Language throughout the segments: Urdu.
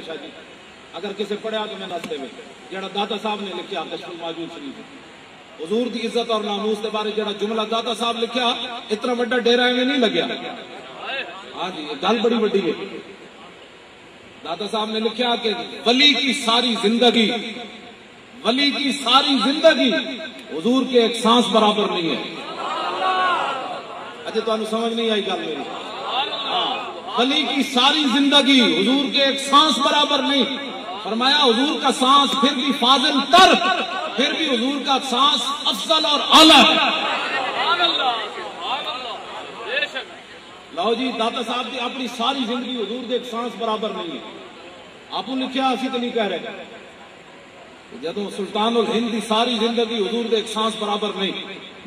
شاہ جی اگر کسی پڑھیا تو میں دستے میں جڑا داتا صاحب نے لکھیا کشف الموجود شریف حضور دی عزت اور ناموس کے بارے جڑا جملہ داتا صاحب لکھیا اتنا بڑا ڈیرا میں نہیں لگیا. ہاں جی یہ گل بڑی بڑی ہے. داتا صاحب نے لکھیا کہ ولی کی ساری زندگی حضور کے ایک سانس برابر نہیں ہے. اچھا تو سمجھ نہیں آئی گل میری. ولی کی ساری زندگی حضور کے ایک سانس برابر نہیں. فرمایا حضور کا سانس پھر بھی فاضل تر پھر بھی حضور کا سانس افضل اور اعلیٰ ہے. لو جی داتا صاحب کی اپنی ساری زندگی حضور کے ایک سانس برابر نہیں ہے. آپ نے لکھیا اسی تو نہیں کہہ رہے جدو سلطان الہند دی ساری زندگی حضور دے ایک سانس برابر نہیں.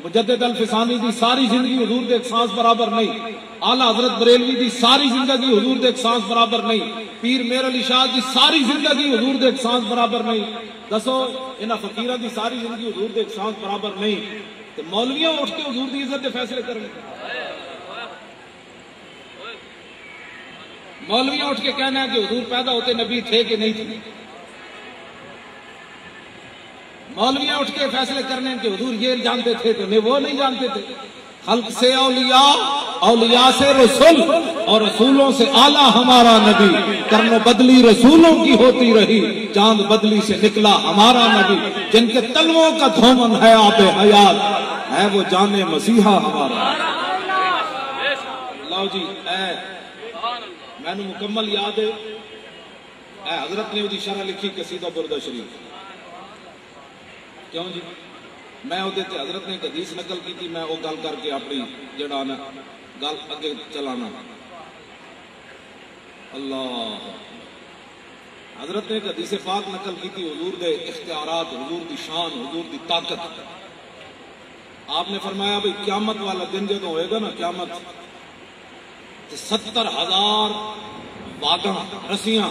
مجدد الفسانی دی ساری زندگی حضور دے ایک سانس برابر نہیں. اعلیٰ حضرت بریلوی دی ساری زندگی حضور دے ایک سانس برابر نہیں. پیر میر علی شاہ دی ساری زندگی حضور دے ایک سانس برابر نہیں. دسو انہاں فقیراں دی ساری زندگی حضور دے ایک سانس برابر نہیں تے مولویاں اٹھ کے حضور دی عزت دے فیصلے کریں. مولویاں اٹھ کے کہنا ہے کہ حضور پیدا ہوتے نبی تھے کہ نہیں تھے. مولویاں اٹھ کے فیصلے کرنے کہ حضور یہ جانتے تھے تو نہیں وہ نہیں جانتے تھے. خلق سے اولیاء اولیاء سے رسول اور رسولوں سے اعلیٰ ہمارا نبی. کرن بدلی رسولوں کی ہوتی رہی چاند بدلی سے نکلا ہمارا نبی. جن کے تلووں کا دھومن ہے آب حیات ہے وہ جان مسیحا ہمارا. اللہ جی میں نے مکمل یاد ہے حضرت نے وہ شرح لکھی قصیدہ بردہ شریف. کیوں جی میں حضرت نے ایک حدیث نقل کی تھی میں وہ گل کر کے اپنی جڑا نا گل اگے چلانا. اللہ حضرت نے ایک حدیث پاک نقل کی تھی حضور دے اختیارات حضور دی شان حضور دی طاقت. آپ نے فرمایا بھئی قیامت والا دن جدو ہوئے گا نا قیامت 70,000 واگاں رسیاں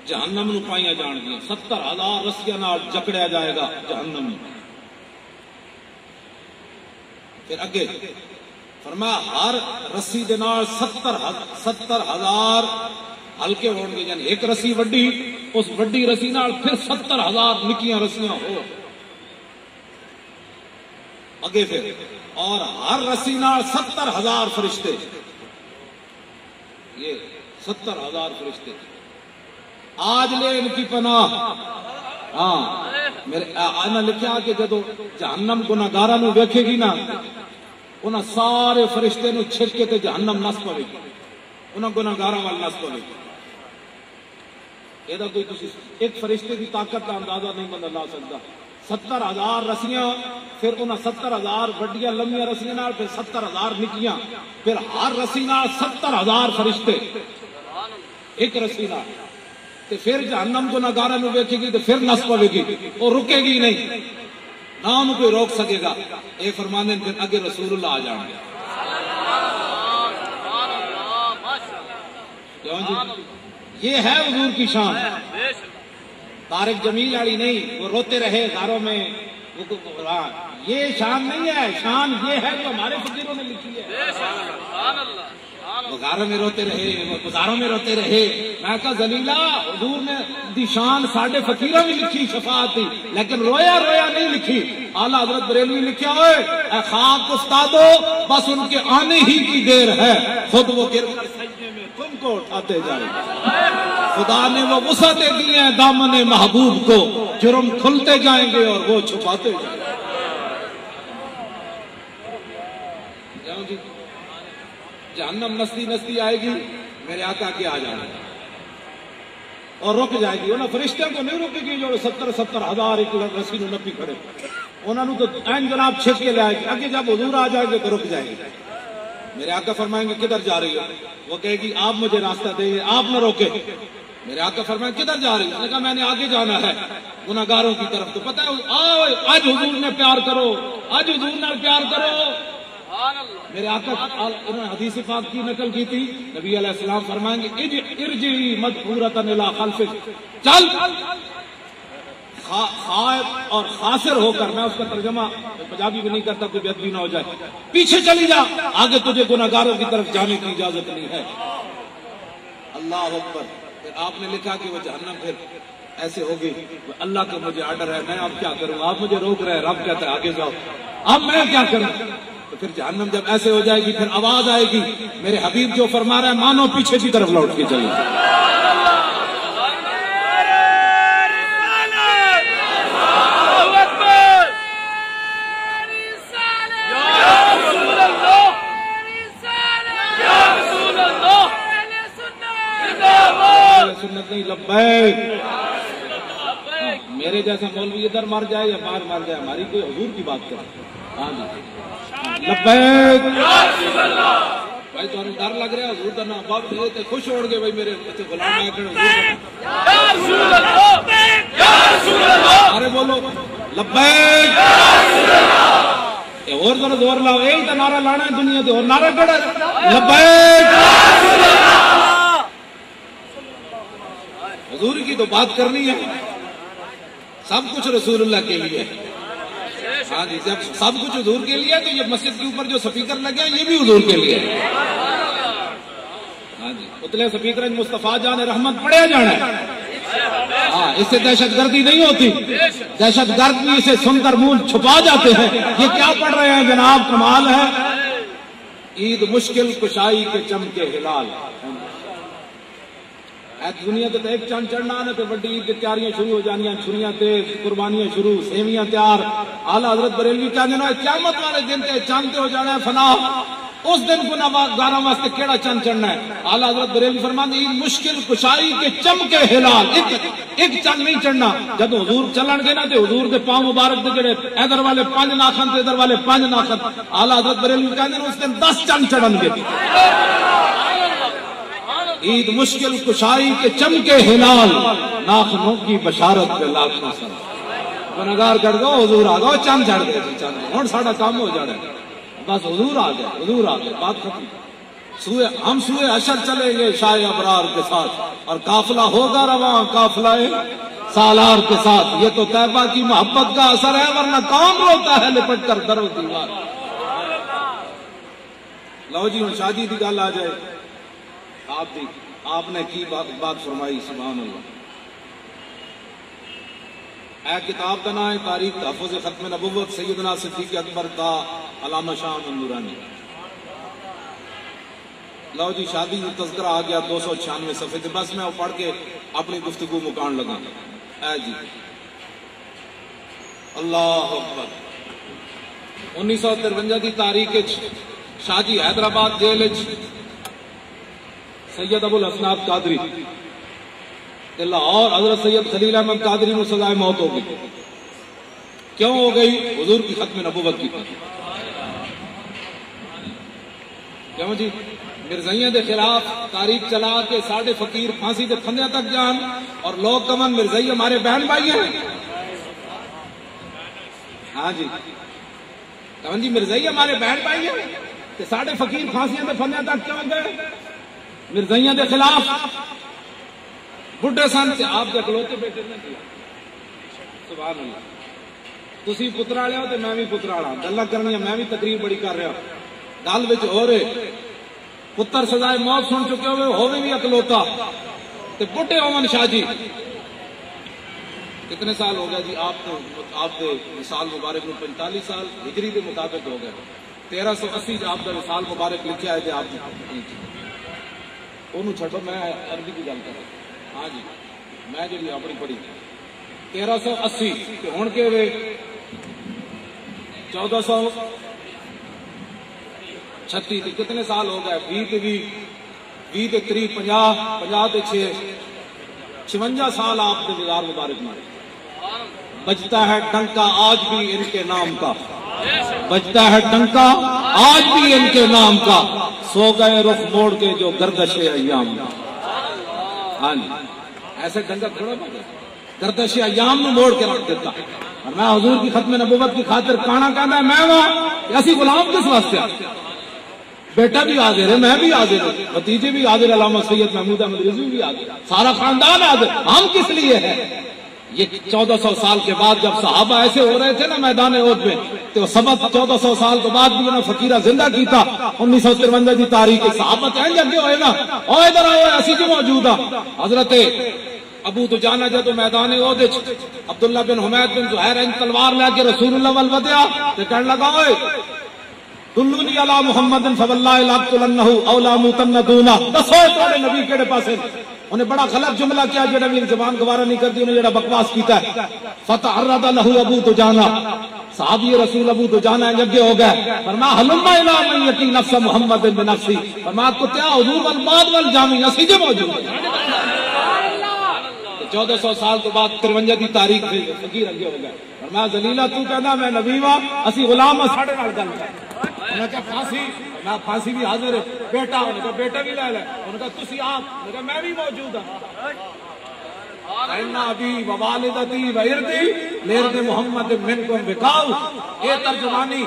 جہنم نو پائیاں جان گیا. 70,000 رسیاں نال جکڑیا جائے گا جہنم. پھر اگے فرمایا ہر رسی دے نال 70,000 ہلکے ہون گے یعنی ایک رسی وڈی اس وڈی رسی نال پھر 70,000 نکیاں رسیاں ہو اگے پھر اور ہر رسی نال 70,000 فرشتے. یہ 70,000 فرشتے آج لے ان کی پناہ. ہاں میرے آنا لکھیا کہ جدو جہنم گناہگاراں نو ویکھے گی نا انہاں سارے فرشتے نو چھک کے تے جہنم نس پوے گی. انہاں گناہگاراں وال نس پوے گی. یہ کوئی تسی ایک فرشتے کی طاقت کا اندازہ نہیں بندہ لا سکتا. 70,000 رسیاں پھر انہاں 70,000 وڈیاں لمبیاں رسیاں نال پھر 70,000 نکیاں پھر ہر رسی نال 70,000 فرشتے ایک رسی نال تے پھر جہنم کو نگارہ نو ویکھے گی تے پھر نس پوے گی اور رکے گی نہیں نہ انہوں کوئی روک سکے گا. اے فرمانے پھر اگے رسول اللہ آ جان گے. کیوں جی یہ ہے حضور کی شان. طارق جمیل والی نہیں وہ روتے رہے غاروں میں یہ شان نہیں ہے. شان یہ ہے جو ہمارے فقیروں نے لکھی ہے. وہ غاروں میں روتے رہے وہ گزاروں میں روتے رہے. میں کہا ذلیلہ حضور نے دی شان ساڈے فقیروں میں لکھی شفاعت تھی لیکن رویا رویا نہیں لکھی. اعلیٰ حضرت بریلوی لکھیا ہوئے اے خاک استادو بس ان کے آنے ہی کی دیر ہے خود وہ گر کر سجدے میں تم کو اٹھاتے جائیں. خدا نے وہ وسعتیں دی ہیں دامن محبوب کو جرم کھلتے جائیں گے اور وہ چھپاتے جائیں گے. جہنم نستی نستی آئے گی میرے آقا کے آ جانا اور رک جائے گی. انہوں فرشتوں کو نہیں رکے گی جو 70,000 ایک رسی نو نپی کھڑے انہوں تو این جناب چھک کے لے آئے گی. اگے جب حضور آ جائے گے تو رک جائے گی. میرے آقا فرمائیں گے کدھر جا رہی ہو؟ وہ کہے گی آپ مجھے راستہ دیں آپ نہ روکے. میرے آقا فرمائیں کدھر جا رہی ہو؟ نے کہا میں نے آگے جانا ہے گناہگاروں کی طرف. تو پتہ ہے آج حضور نے پیار کرو آج حضور نے پیار کرو. میرے آقا انہوں نے حدیث پاک کی نقل کی تھی نبی علیہ السلام فرمائیں گے ارجعی مدحورۃ الی خلفک چل خائف اور خاسر ہو کر میں اس کا ترجمہ پنجابی بھی نہیں کرتا کوئی بے ادبی نہ ہو جائے پیچھے چلی جا آگے تجھے گناہگاروں کی طرف جانے کی اجازت نہیں ہے. اللہ اکبر. پھر آپ نے لکھا کہ وہ جہنم پھر ایسے ہوگی، اللہ کا مجھے آرڈر ہے، میں اب کیا کروں، آپ مجھے روک رہے ہیں، رب کہتا ہے آگے جاؤ، اب میں کیا کروں؟ تو پھر جہنم جب ایسے ہو جائے گی پھر آواز آئے گی، میرے حبیب جو فرما رہا ہے مانو پیچھے کی طرف لوٹ کے چلے. سنت نہیں، لبیک. میرے جیسا مولوی ادھر مر جائے یا باہر مر جائے، ہماری کوئی حضور کی بات کرے. ہاں جی لبیک. بھائی تو ڈر لگ رہا ہے حضور کا نام باپ دے دیتے خوش ہو گئے، بھائی میرے بچے غلام آ کر ارے بولو لبیک. اور ذرا زور لاؤ، یہی تو نعرہ لانا ہے دنیا سے، اور نعرہ کہڑا لبیک. حضور کی تو بات کرنی ہے، سب کچھ رسول اللہ کے لیے. ہاں جی جب سب کچھ حضور کے لیے تو یہ مسجد کے اوپر جو سپیکر لگے ہیں یہ بھی حضور کے لیے. ہاں جی اتلے سپیکر مصطفیٰ جان رحمت پڑھے جانا ہے. ہاں اس سے دہشت گردی نہیں ہوتی، دہشت گرد بھی اسے سن کر منہ چھپا جاتے ہیں. یہ کیا پڑھ رہے ہیں جناب، کمال ہے. عید مشکل کشائی کے چمکے ہلال. دنیا تو ایک چند چڑھنا ہے تو بڑی عید کی تیاریاں شروع ہو جانیاں، چھریاں تیز، قربانیاں شروع، سیویاں تیار. اعلیٰ حضرت بریلوی کیا دینا ہے، قیامت والے دن تے چاندتے ہو جانا ہے فنا. اس دن گناہگاراں واسطے کیڑا چند چڑھنا ہے. اعلیٰ حضرت بریلوی فرماتے ہیں عید مشکل کشائی کے چمکے ہلال. ایک چند نہیں چڑھنا. جب حضور چلن گے نا تو حضور کے پاؤں مبارک دے جڑے ادھر والے 5 ناخن تے ادھر والے 5 ناخن. اعلیٰ حضرت بریلوی کہتے ہیں اس دن 10 چند چڑھن گے. عید مشکل کشائی کے چمکے ہلال، ناخنوں کی بشارت پہ لاکھوں سر. گناہگار کر دو حضور آ گئے، چند چڑھ گئے، چند ہوں ساڑھا کام ہو جانا ہے. بس حضور آ گئے، حضور آ گئے، بات ختم. ہم سوئے حشر چلیں گے شاہ ابرار کے ساتھ، اور قافلہ ہوگا رواں قافلہ سالار کے ساتھ. یہ تو طیبہ کی محبت کا اثر ہے، ورنہ کام ہوتا ہے لپٹ کر در و دیوار. لو جی ہوں شادی کی گل آ جائے. آپ نے کی بات فرمائی، سبحان اللہ. اے کتاب کا نام ہے تاریخ تحفظ ختم نبوت سیدنا صدیق اکبر کا علامہ شاہ نورانی. لو جی شادی میں تذکرہ آ گیا 296 صفحے تھے، بس میں وہ پڑھ کے اپنی گفتگو مکان لگا. اے جی اللہ اکبر. 1953 کی تاریخ شاہ جی حیدرآباد جیل سید ابو الحسنات قادری لاہور حضرت سید خلیل احمد قادری میں سزائے موت ہو گئی. کیوں ہو گئی؟ حضور کی ختم نبوت کی. کیوں جی؟ مرزائیاں دے خلاف تاریخ چلا کے ساڑھے فقیر پھانسی دے پھندے تک جان، اور لوگ کمن مرزائی ہمارے بہن بھائی ہیں. ہاں جی کمن جی مرزائی ہمارے بہن بھائی ہیں کہ ساڑھے فقیر پھانسیاں دے پھندے تک کیوں گئے؟ مرزائیاں دے خلاف بڈھے سن سے آپ کے اکلوتے بیٹے نے کیا. سبحان اللہ. تسی پتر والے ہو تو میں بھی پتر والا، گلاں کرنی میں بھی تقریر بڑی کر رہا. گل وچ ہو رہے پتر سزائے موت سن چکے ہوئے بھی اکلوتا تے بڈھے ہون شاہ جی. کتنے سال ہو گئے جی آپ کے وصال مبارک میں 45 سال ہجری کے مطابق ہو گئے. 1380 آپ کا وصال مبارک لکھا ہے کہ آپ انہوں چھٹو، میں عربی کی گل کر رہا. ہاں جی میں جی اپنی پڑھی 1380 ہوں کے 1436 کتنے سال ہو گئے؟ 20 تے 30 50 تے 56 سال آپ کے گزار مبارک میں. بجتا ہے ڈنکا آج بھی ان کے نام کا، بجتا ہے ڈنکا آج بھی ان کے نام کا. سو گئے رخ موڑ کے جو گردش ایام. ہاں جی ایسے ڈنکا تھوڑا گردش ایام میں موڑ کے رکھ دیتا. اور میں حضور کی ختم نبوت کی خاطر کانا کہنا ہے میں وہاں ایسی غلام کس واسطے؟ بیٹا بھی حاضر ہے، میں بھی حاضر ہوں، بھتیجے بھی حاضر، علامہ سید محمود احمد رضوی بھی حاضر، سارا خاندان حاضر. ہم کس لیے ہیں؟ یہ 1400 سال کے بعد جب صحابہ ایسے ہو رہے تھے نا میدان احد میں، تو سبق 1400 سال کے بعد بھی انہوں نے فقیرہ زندہ کی تھا 1953 دی تاریخ صحابہ چاہیں جگے ہوئے نا اور ادھر آئے ایسی جو موجود ہے حضرت ابو دجانہ جدو میدان احد عبداللہ بن حمید بن زہیر تلوار لے کے رسول اللہ والودیا تے کہنے لگا اوئے دلونی علی محمد فواللہ لاقتلنہ او لا موتن دونہ، دسو تھوڑے نبی کیڑے پاسے؟ انہیں بڑا غلط جملہ کیا جڑا میری زبان گوارا نہیں کرتی، انہیں جڑا بکواس کیتا ہے فتعرض له ابو دجانہ، صحابی رسول ابو دجانہ جگے ہو گئے، فرمایا حلم الی من یقی نفس محمد بنفسی، فرمایا کتیا حضور والباد والجامی نسیج موجود 1400 سال کے بعد 53 دی تاریخ سے فقیر اگے ہو گئے، فرمایا ذلیلہ تو کہنا میں نبی وا اسی غلام ہاں ساڈے نال گل کر، انہوں نے کہا پھانسی، میں پھانسی بھی حاضر ہے، بیٹا انہوں نے کہا بیٹا بھی لے لے، انہوں نے کہا تسی آپ، انہوں نے کہا میں بھی موجود ہوں، اِنَّ ابی ووالدتی وارضی لِارض محمد منکم بکاؤ، یہ ترجمانی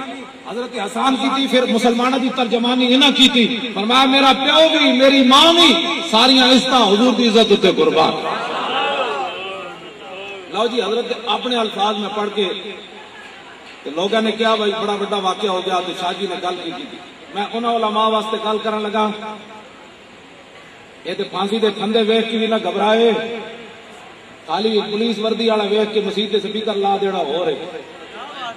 حضرت حسان کی تھی، پھر مسلمانوں کی ترجمانی انہاں کی تھی، فرمایا میرا پیو بھی میری ماں بھی ساریاں عزتاں حضور کی عزت تے قربان۔ لو جی حضرت اپنے الفاظ میں پڑھ کے لوگوں نے کیا بھائی بڑا بڑا واقعہ ہو گیا، تو شاہ جی نے گل کی تھی، میں انہاں علماء واسطے گل کرن لگا، یہ تے پھانسی دے پھندے ویکھ کے بھی نہ گھبرائے، خالی پولیس وردی والا ویکھ کے مسیح تے سپیکر لا دینا ہو رہے،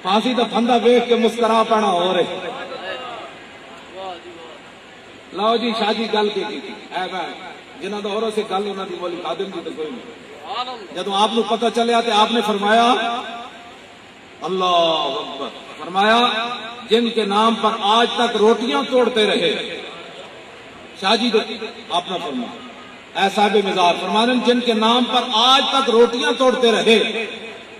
پھانسی دا پھندا ویکھ کے مسکرا پینا ہو رہے۔ لو جی شاہ جی گل کی تھی، اے بھائی جنہاں دا عورت سے گل انہاں دی مولی خادم دی تے کوئی نہیں، جدوں آپ کو پتہ چلیا تے آپ نے فرمایا اللہ اکبر، فرمایا جن کے نام پر آج تک روٹیاں توڑتے رہے، شاہ جی آپ نے فرمایا اے صاحب مزار، فرمایا جن کے نام پر آج تک روٹیاں توڑتے رہے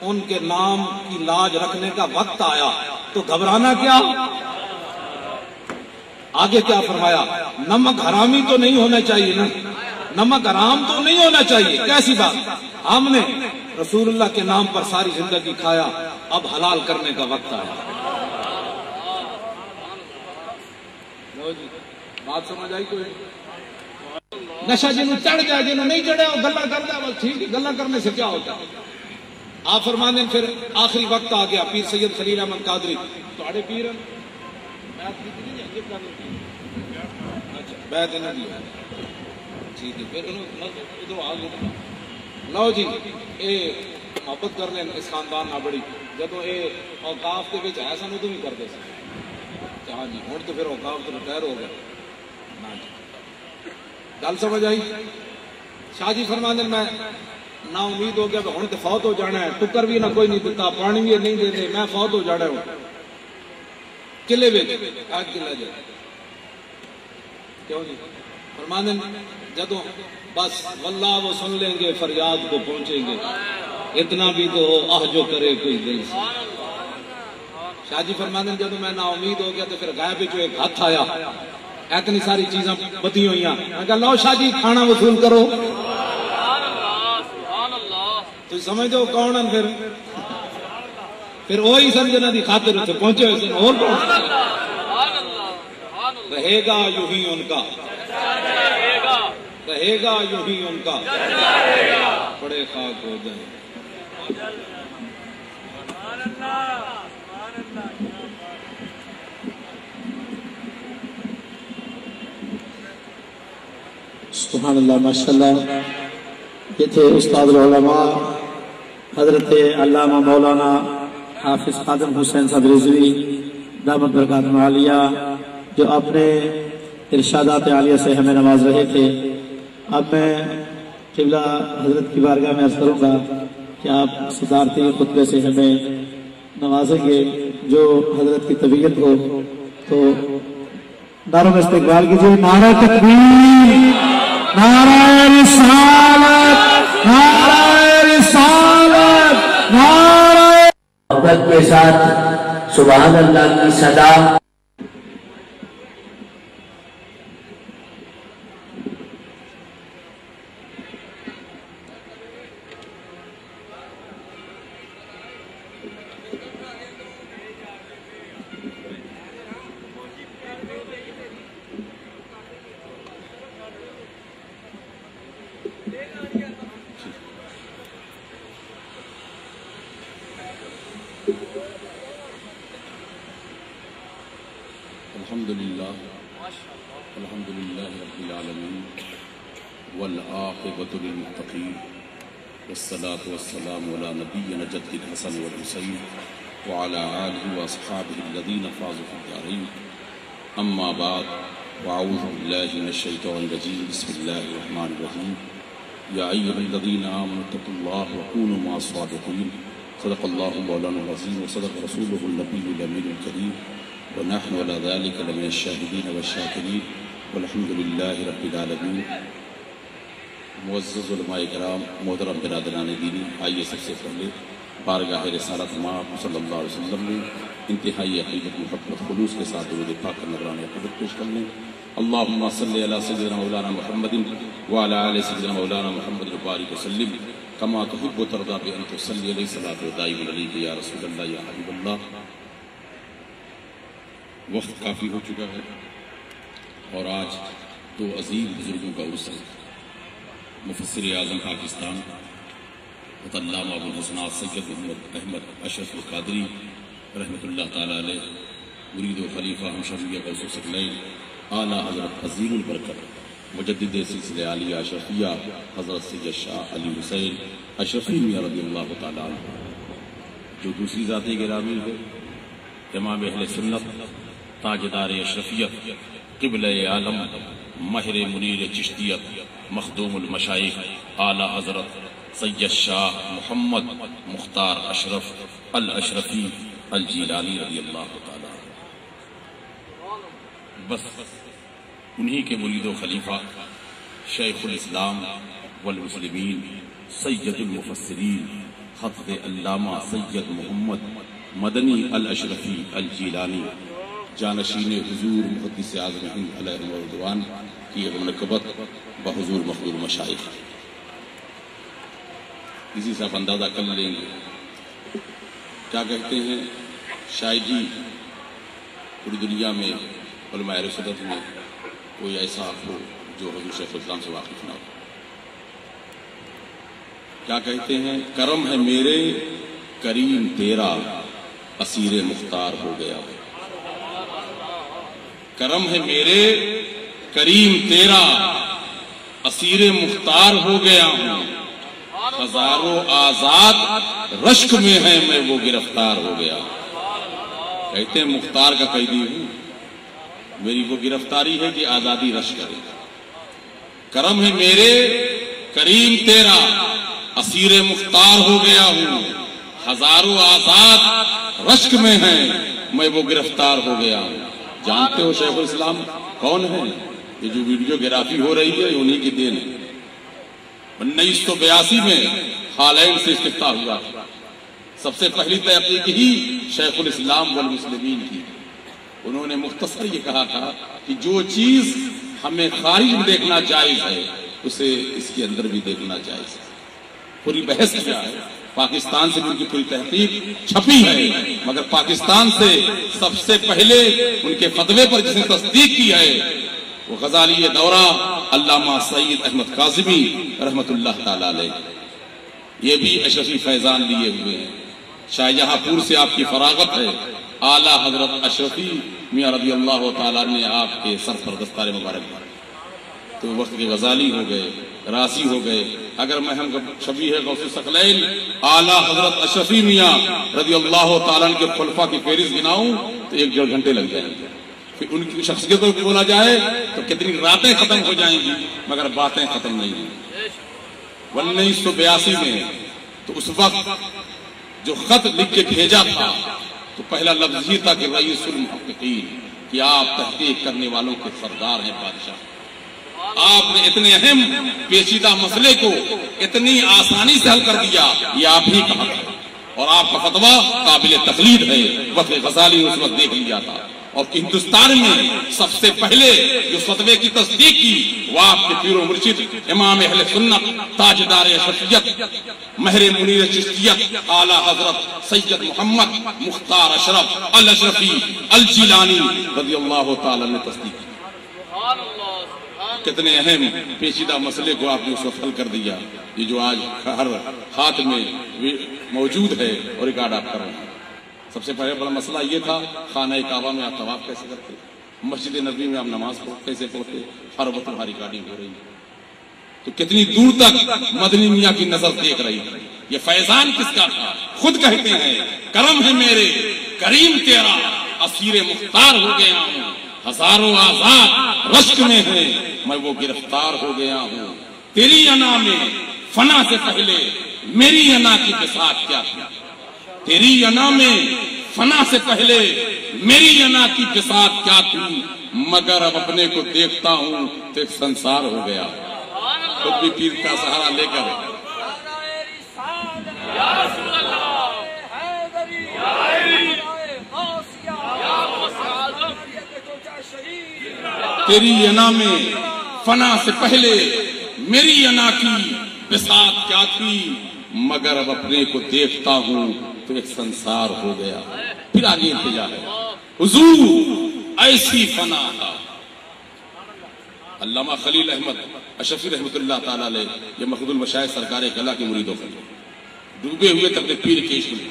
ان کے نام کی لاج رکھنے کا وقت آیا تو گھبرانا کیا؟ آگے کیا فرمایا؟ نمک حرامی تو نہیں ہونا چاہیے نا، نمک حرام تو نہیں ہونا چاہیے، کیسی بات؟ ہم نے رسول اللہ کے نام پر ساری زندگی کھایا، اب حلال کرنے کا وقت آیا۔ بات سمجھ آئی کوئی؟ نشہ جنہوں چڑھ جائے، جنہوں نہیں چڑھے وہ گلا کرتا ہے، بس ٹھیک ہے، گلا کرنے سے کیا ہوتا ہے؟ آپ فرمانے پھر آخری وقت آ گیا، پیر سید خلیل احمد قادری تھوڑے پیر بیعت انہوں نے ٹھیک ہے، پھر ادھر آ گیا، لو جی اے محبت کر لیں اس خاندان نہ بڑی، جدو اے اوقاف کے وچ ہے سن ادو بھی کرتے سن، ہاں جی ہوں تو پھر اوقاف تو ریٹائر ہو گئے، گل سمجھ آئی؟ شاہ جی فرماندے میں نا امید ہو گیا کہ ہوں تو فوت ہو جانا ہے، ٹکر بھی نہ کوئی نہیں دیتا، پانی بھی نہیں دیتے، میں فوت ہو جانا ہوں، قلعے میں آج قلعہ جائے کیوں جی؟ فرماندے جدو بس واللہ وہ سن لیں گے فریاد کو پہنچیں گے، اتنا بھی تو ہو آہ جو کرے کوئی دل سے۔ شاہ جی فرماندے جدو میں نا امید ہو گیا تو پھر غائب جو ایک ہاتھ آیا، اتنی ساری چیزاں بدی ہوئی ہیں، میں کہا لو شاہ جی کھانا وصول کرو، تو سمجھ دو کون ہیں پھر وہی سن جنہاں دی خاطر اتنے پہنچے ہوئے سن، اور کون رہے گا یوں ہی ان کا، رہے گا یوں ہی ان کا، بڑے خاک ہو جائیں۔ سبحان اللہ، ماشاءاللہ۔ یہ تھے استاد العلماء حضرت علامہ مولانا حافظ خادم حسین صاحب رضوی دامت برکاتہ عالیہ، جو اپنے ارشادات عالیہ سے ہمیں نواز رہے تھے۔ اب میں قبلہ حضرت کی بارگاہ میں عرض کروں گا کہ آپ صدارتی خطبے سے ہمیں نوازیں گے، جو حضرت کی طبیعت ہو تو نعروں میں استقبال کیجیے۔ نعرہ تکبیر، نعرہ رسالت، نعرہ رسالت، نعرہ محبت کے ساتھ سبحان اللہ کی صدا۔ الحمدللہ رب العالمین والعاقبۃ للمتقین والصلاة والسلام علی نبینا جد الحسن والحسین وعلى آلہ واصحابہ الذین فازوا فی الدارین اما بعد واعوذ باللہ من الشیطان الرجیم بسم اللہ الرحمن الرحیم یا ایھا الذین آمنوا اتقوا اللہ وکونوا مع الصادقین صدق اللہ مولانا العظیم وصدق رسولہ النبی الامین الکریم ونحن على ذلك لمن الشاهدين والشاكرين والحمد لله رب العالمین۔ معزز علماء کرام، محترم برادران دینی، آئیے سب سے پہلے بارگاہ رسالت مآب صلی اللہ علیہ وسلم میں انتہائی عقیدت محبت خلوص کے ساتھ درود پاک نذرانہ عقیدت پیش کر لیں۔ اللہم صلی علی سیدنا مولانا محمد وعلی آل سیدنا مولانا محمد وبارک وسلم کما تحب و ترضی بان تصلی علیہ الصلاۃ دائم علیک یا رسول اللہ یا حبیب اللہ۔ وقت کافی ہو چکا ہے اور آج دو عظیم بزرگوں کا عرس ہے۔ مفسر اعظم پاکستان علامہ ابو الحسنات سید محمد احمد اشرف القادری رحمۃ اللہ تعالیٰ علیہ، مرید و خلیفہ ہمشہریہ غوث الثقلین اعلیٰ حضرت عظیم البرکت مجدد سلسلہ عالیہ اشرفیہ حضرت سید شاہ علی حسین اشرفی میاں رضی اللہ تعالیٰ عنہ، جو دوسری ذات گرامی ہے، امام اہل سنت، تاجدار اشرفیت، قبلہ عالم، مہر منیر چشتیت، مخدوم المشائخ اعلیٰ حضرت سید شاہ محمد مختار اشرف الاشرفی الجیلانی رضی اللہ تعالیٰ۔ بس انہی کے مرید و خلیفہ شیخ الاسلام والمسلمین سید المفسرین حضرت علامہ سید محمد مدنی الاشرفی الجیلانی جانشین حضور محدث اعظم ہند علیہ رضوان کی منقبت بحضور مخدور مشائخ۔ اسی سے آپ اندازہ کر لیں گے کیا کہتے ہیں شاید ہی پوری دنیا میں علماء اہل سنت میں کوئی ایسا ہو جو حضور شیخ الاسلام سے واقف نہ ہو۔ کیا کہتے ہیں؟ کرم ہے میرے کریم تیرا اسیر مختار ہو گیا۔ کرم ہے میرے کریم تیرا اسیر مختار ہو گیا ہوں، ہزاروں آزاد رشک میں ہے میں وہ گرفتار ہو گیا۔ کہتے ہیں مختار کا قیدی ہوں، میری وہ گرفتاری ہے کہ آزادی رشک کرے۔ کرم ہے میرے کریم تیرا اسیر مختار ہو گیا ہوں، ہزاروں آزاد رشک میں ہے میں وہ گرفتار ہو گیا ہوں۔ جانتے ہو شیخ الاسلام کون ہے؟ یہ جو ویڈیو گرافی ہو رہی ہے انہی کی دین ہے۔ 1982 میں ہالینڈ سے افتتاح ہوا، سب سے پہلی تحقیق ہی شیخ الاسلام والمسلمین کی۔ انہوں نے مختصر یہ کہا تھا کہ جو چیز ہمیں خارج میں دیکھنا جائز ہے اسے اس کے اندر بھی دیکھنا جائز ہے۔ پوری بحث کیا ہے، پاکستان سے بھی ان کی پوری تحقیق چھپی ہے، مگر پاکستان سے سب سے پہلے ان کے فتوے پر جس نے تصدیق کی ہے وہ غزالی دورہ علامہ سعید احمد کاظمی رحمۃ اللہ تعالی علیہ۔ یہ بھی اشرفی فیضان لیے ہوئے ہیں، شاہجہاں پور سے آپ کی فراغت ہے، اعلیٰ حضرت اشرفی میاں رضی اللہ تعالیٰ نے آپ کے سر پر دستار مبارک مارے تو وقت کے غزالی ہو گئے، راسی ہو گئے۔ اگر میں ہم شبیہ غوث الثقلین اعلیٰ حضرت اشرفی میاں رضی اللہ تعالیٰ کے خلفاء کی فہرست گناؤں تو 1.5 گھنٹے لگ جائیں گے۔ پھر ان کی شخصیتوں کو بولا جائے تو کتنی راتیں ختم ہو جائیں گی، مگر باتیں ختم نہیں ہیں۔ 1982 میں تو اس وقت جو خط لکھ کے بھیجا تھا تو پہلا لفظ ہی تھا کہ رئیس المحققین، کہ آپ تحقیق کرنے والوں کے سردار ہیں بادشاہ۔ آپ نے اتنے اہم پیچیدہ مسئلے کو اتنی آسانی سے حل کر دیا، یہ آپ ہی کہا تھا، اور آپ کا فتویٰ قابل تقلید ہے۔ وقت غزالی نے اس وقت دیکھ لیا تھا، اور ہندوستان میں سب سے پہلے جو فتوے کی تصدیق کی وہ آپ کے پیر و مرشد امام اہل سنت تاجدار اشرفیت مہر منیر چشتیت اعلیٰ حضرت سید محمد مختار اشرف الاشرفی الجیلانی رضی اللہ تعالی نے تصدیق کی۔ کتنے اہم پیچیدہ مسئلے کو آپ نے اس وقت حل کر دیا، یہ جو آج ہر ہاتھ میں موجود ہے اور ریکارڈ آپ کر رہے ہیں۔ سب سے پہلے بڑا مسئلہ یہ تھا خانہ کعبہ میں آپ طواف کیسے کرتے، مسجد نبوی میں آپ نماز کیسے پڑھتے؟ ہر وقت تمہاری گاڑی ہو رہی ہے، تو کتنی دور تک مدنی میاں کی نظر دیکھ رہی ہے۔ یہ فیضان کس کا تھا؟ خود کہتے ہیں کرم ہے میرے کریم تیرا، اسیر مختار ہو گیا ہوں، ہزاروں آزاد رشک میں ہے میں وہ گرفتار ہو گیا ہوں۔ تیری انا میں فنا سے پہلے میری انا کی بساط کیا تھی؟ تیری انا میں فنا سے پہلے میری انا کی بساط کیا تھی؟ مگر اب اپنے کو دیکھتا ہوں تو ایک سنسار ہو گیا۔ خود بھی پیر کا سہارا لے کر تیری انا میں فنا سے پہلے میری انا کی بساط کیا تھی؟ مگر اب اپنے کو دیکھتا ہوں تو ایک سنسار ہو گیا۔ پھر آگے انتجا ہے حضور ایسی فنا تھا۔ علامہ خلیل احمد اشرفی رحمۃ اللہ تعالی علیہ، یہ مخدوم المشائخ سرکار کلا کے مریدوں کا ڈوبے ہوئے تب پیر کے عشق میں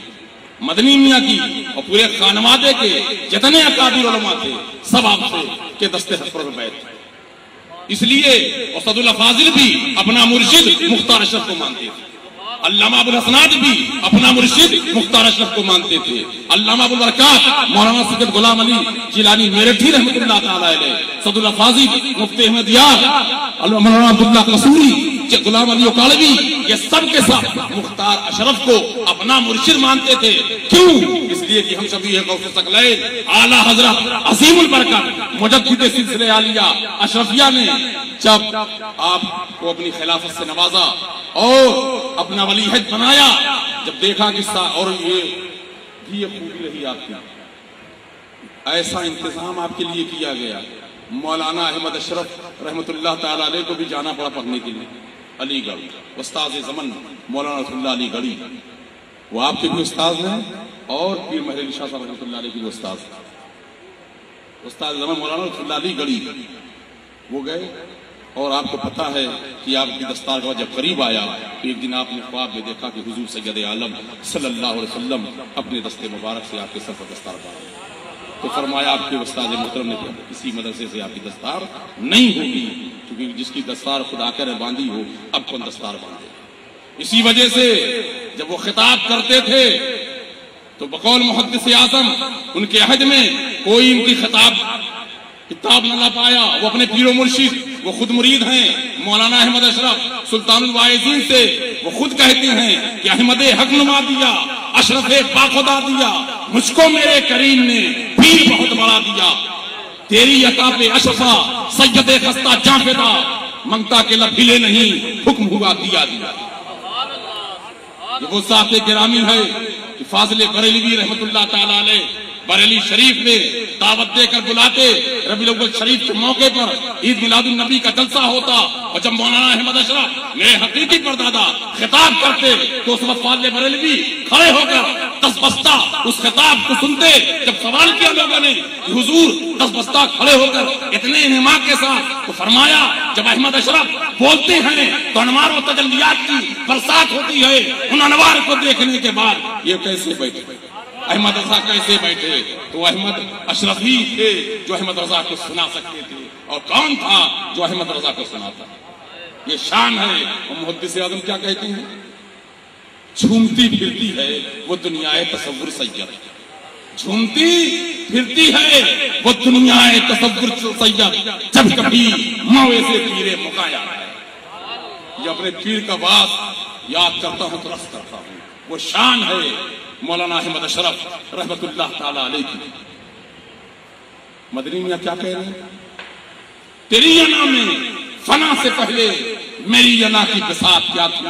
مدنی میاں کی اور پورے خانوادے کے جتنے اکابر علماء تھے سب آپ سے کے دستے حسر میں بیٹھ تھے۔ اس لیے اسد اللہ فاضل بھی اپنا مرشد مختار اشرف کو مانتے تھے، علامہ ابو الحسنات بھی اپنا مرشد مختار اشرف کو مانتے تھے، علامہ ابو البرکات مولانا سید غلام علی جیلانی میرٹھی رحمۃ اللہ تعالی علیہ، اسد اللہ فاضل، مفتی احمد یار، مولانا عبداللہ قصوری، غلام علی اکالوی، یہ سب کے ساتھ مختار اشرف کو اپنا مرشد مانتے تھے۔ کیوں؟ اس لیے کہ ہم شفیع غوث ثقلین اعلیٰ حضرت عظیم البرکت مجدد سلسلہ عالیہ اشرفیہ نے جب آپ کو اپنی خلافت سے نوازا اور اپنا ولی عہد بنایا، جب دیکھا کہ اور یہ خوبی رہی آپ کی، ایسا انتظام آپ کے لیے کیا گیا، مولانا احمد اشرف رحمۃ اللہ تعالی علیہ کو بھی جانا پڑا پڑھنے کے لیے علی گڑھ، استاد زمن مولانا رسول اللہ علی گڑھی، وہ آپ کے بھی استاد ہیں، اور پیر مہر علی شاہ صاحب رحمۃ اللہ علیہ کے بھی استاد ہیں۔ استاد زمن مولانا رسول اللہ علی گڑھی وہ گئے، اور آپ کو پتا ہے کہ آپ کی دستار کا جب قریب آیا تو ایک دن آپ نے خواب میں دیکھا کہ حضور سید عالم صلی اللہ علیہ وسلم اپنے دست مبارک سے آپ کے سر پر دستار پا رہے ہیں، تو فرمایا آپ کے استاد محترم نے کہ کسی مدرسے سے آپ کی دستار نہیں ہوگی، کیونکہ جس کی دستار خدا کر باندھی ہو اب کون دستار باندھے۔ اسی وجہ سے جب وہ خطاب کرتے تھے تو بقول محدث اعظم ان کے عہد میں کوئی ان کی کتاب نہ لا پایا۔ وہ اپنے پیر و مرشد، وہ خود مرید ہیں مولانا احمد اشرف سلطان الواعظین سے، وہ خود کہتے ہیں کہ احمد حق نما دیا، اشرف باخدا دیا، مجھ کو میرے کریم نے پیر بہت بڑا دیا، تیری عطا پہ اشرفا سید خستہ جاں فدا، منگتا کے لب ہلے نہیں حکم ہوا دیا دیا۔ یہ وہ ذات گرامی ہے کہ فاضل بریلوی رحمت اللہ تعالی علیہ بریلی شریف میں دعوت دے کر بلاتے، ربیع الاول شریف کے موقع پر عید میلاد النبی کا جلسہ ہوتا، اور جب مولانا احمد اشرف میرے حقیقی پردادا خطاب کرتے تو اس وقت فاضل بریلوی کھڑے ہو کر دس بستہ اس خطاب کو سنتے۔ جب سوال کیا لوگوں نے کہ حضور دس بستہ کھڑے ہو کر اتنے انہماک کے ساتھ، تو فرمایا جب احمد اشرف بولتے ہیں تو انوار و تجلیات کی برسات ہوتی ہے، ان انوار کو دیکھنے کے بعد یہ کیسے بیٹھے احمد رضا کیسے بیٹھے؟ تو احمد اشرف ہی تھے جو احمد رضا کو سنا سکتے تھے، اور کون تھا جو احمد رضا کو سناتا؟ یہ شان ہے۔ اور محدث اعظم کیا کہتے ہیں؟ جھومتی پھرتی ہے وہ دنیا تصور سید، جھومتی پھرتی ہے وہ دنیا تصور سید، جب کبھی موے سے پیرے مکایا ہے۔ یہ اپنے پیر کا بات یاد کرتا ہوں تو رس کرتا ہوں، وہ شان ہے مولانا احمد اشرف رحمت اللہ تعالی علیہ کی۔ مدنی میاں کیا کہہ رہے ہیں؟ تیری انا میں فنا سے پہلے میری انا کی بساط کیا تھی،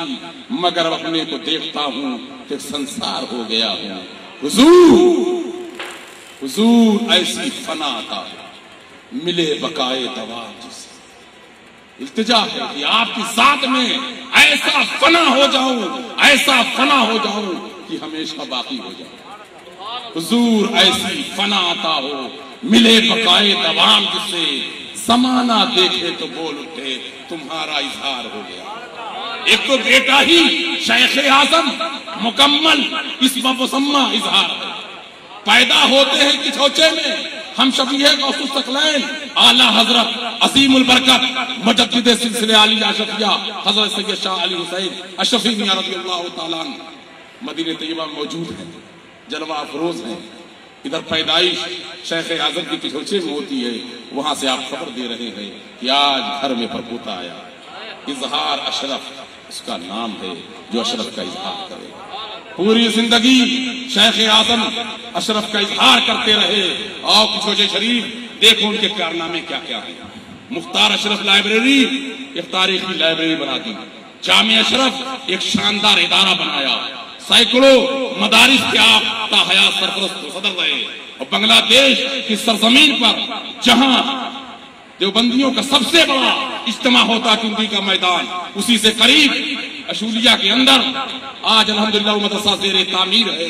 مگر اپنے کو دیکھتا ہوں کہ سنسار ہو گیا ہوں۔ حضور ایسی فنا عطا ملے بقائے دوام جس، التجا ہے کہ آپ کی ذات میں ایسا فنا ہو جاؤں، ایسا فنا ہو جاؤں کہ ہمیشہ باقی ہو جائے۔ حضور ایسی فنا عطا ہو ملے بقائے دوام جس سے، زمانہ دیکھے تو بول اٹھے تمہارا اظہار ہو گیا۔ ایک تو بیٹا ہی شیخ اعظم مکمل اسم مسمى اظہار ہے، پیدا ہوتے ہیں کچھوچے میں ہم شفیع غوث الثقلین اعلی حضرت عظیم البرکت مجدد سلسلے عالیہ اشرفیہ حضرت سید شاہ علی حسین اشرفی میاں رضی اللہ تعالیٰ عنہ مدینہ طیبہ میں موجود ہیں، جلوہ افروز ہیں۔ ادھر پیدائش شیخ اعظم کی کچھوچے میں ہوتی ہے، وہاں سے آپ خبر دے رہے ہیں کہ آج گھر میں پرپوتا آیا۔ اظہار اشرف اس کا نام ہے جو اشرف کا اظہار کرے۔ پوری زندگی شیخ اعظم اشرف کا اظہار کرتے رہے۔ اور کچھوچے شریف دیکھو ان کے کارنامے کیا کیا ہیں۔ مختار اشرف لائبریری ایک تاریخی لائبریری بنا دی، جامع اشرف ایک شاندار ادارہ بنایا، سینکڑوں مدارس کے آپ تا حیات سرپرست صدر رہے، اور بنگلہ دیش کی سرزمین پر جہاں دیوبندیوں کا سب سے بڑا اجتماع ہوتا چندی کا میدان، اسی سے قریب اشولیہ کے اندر آج الحمدللہ وہ مدرسہ زیر تعمیر ہے۔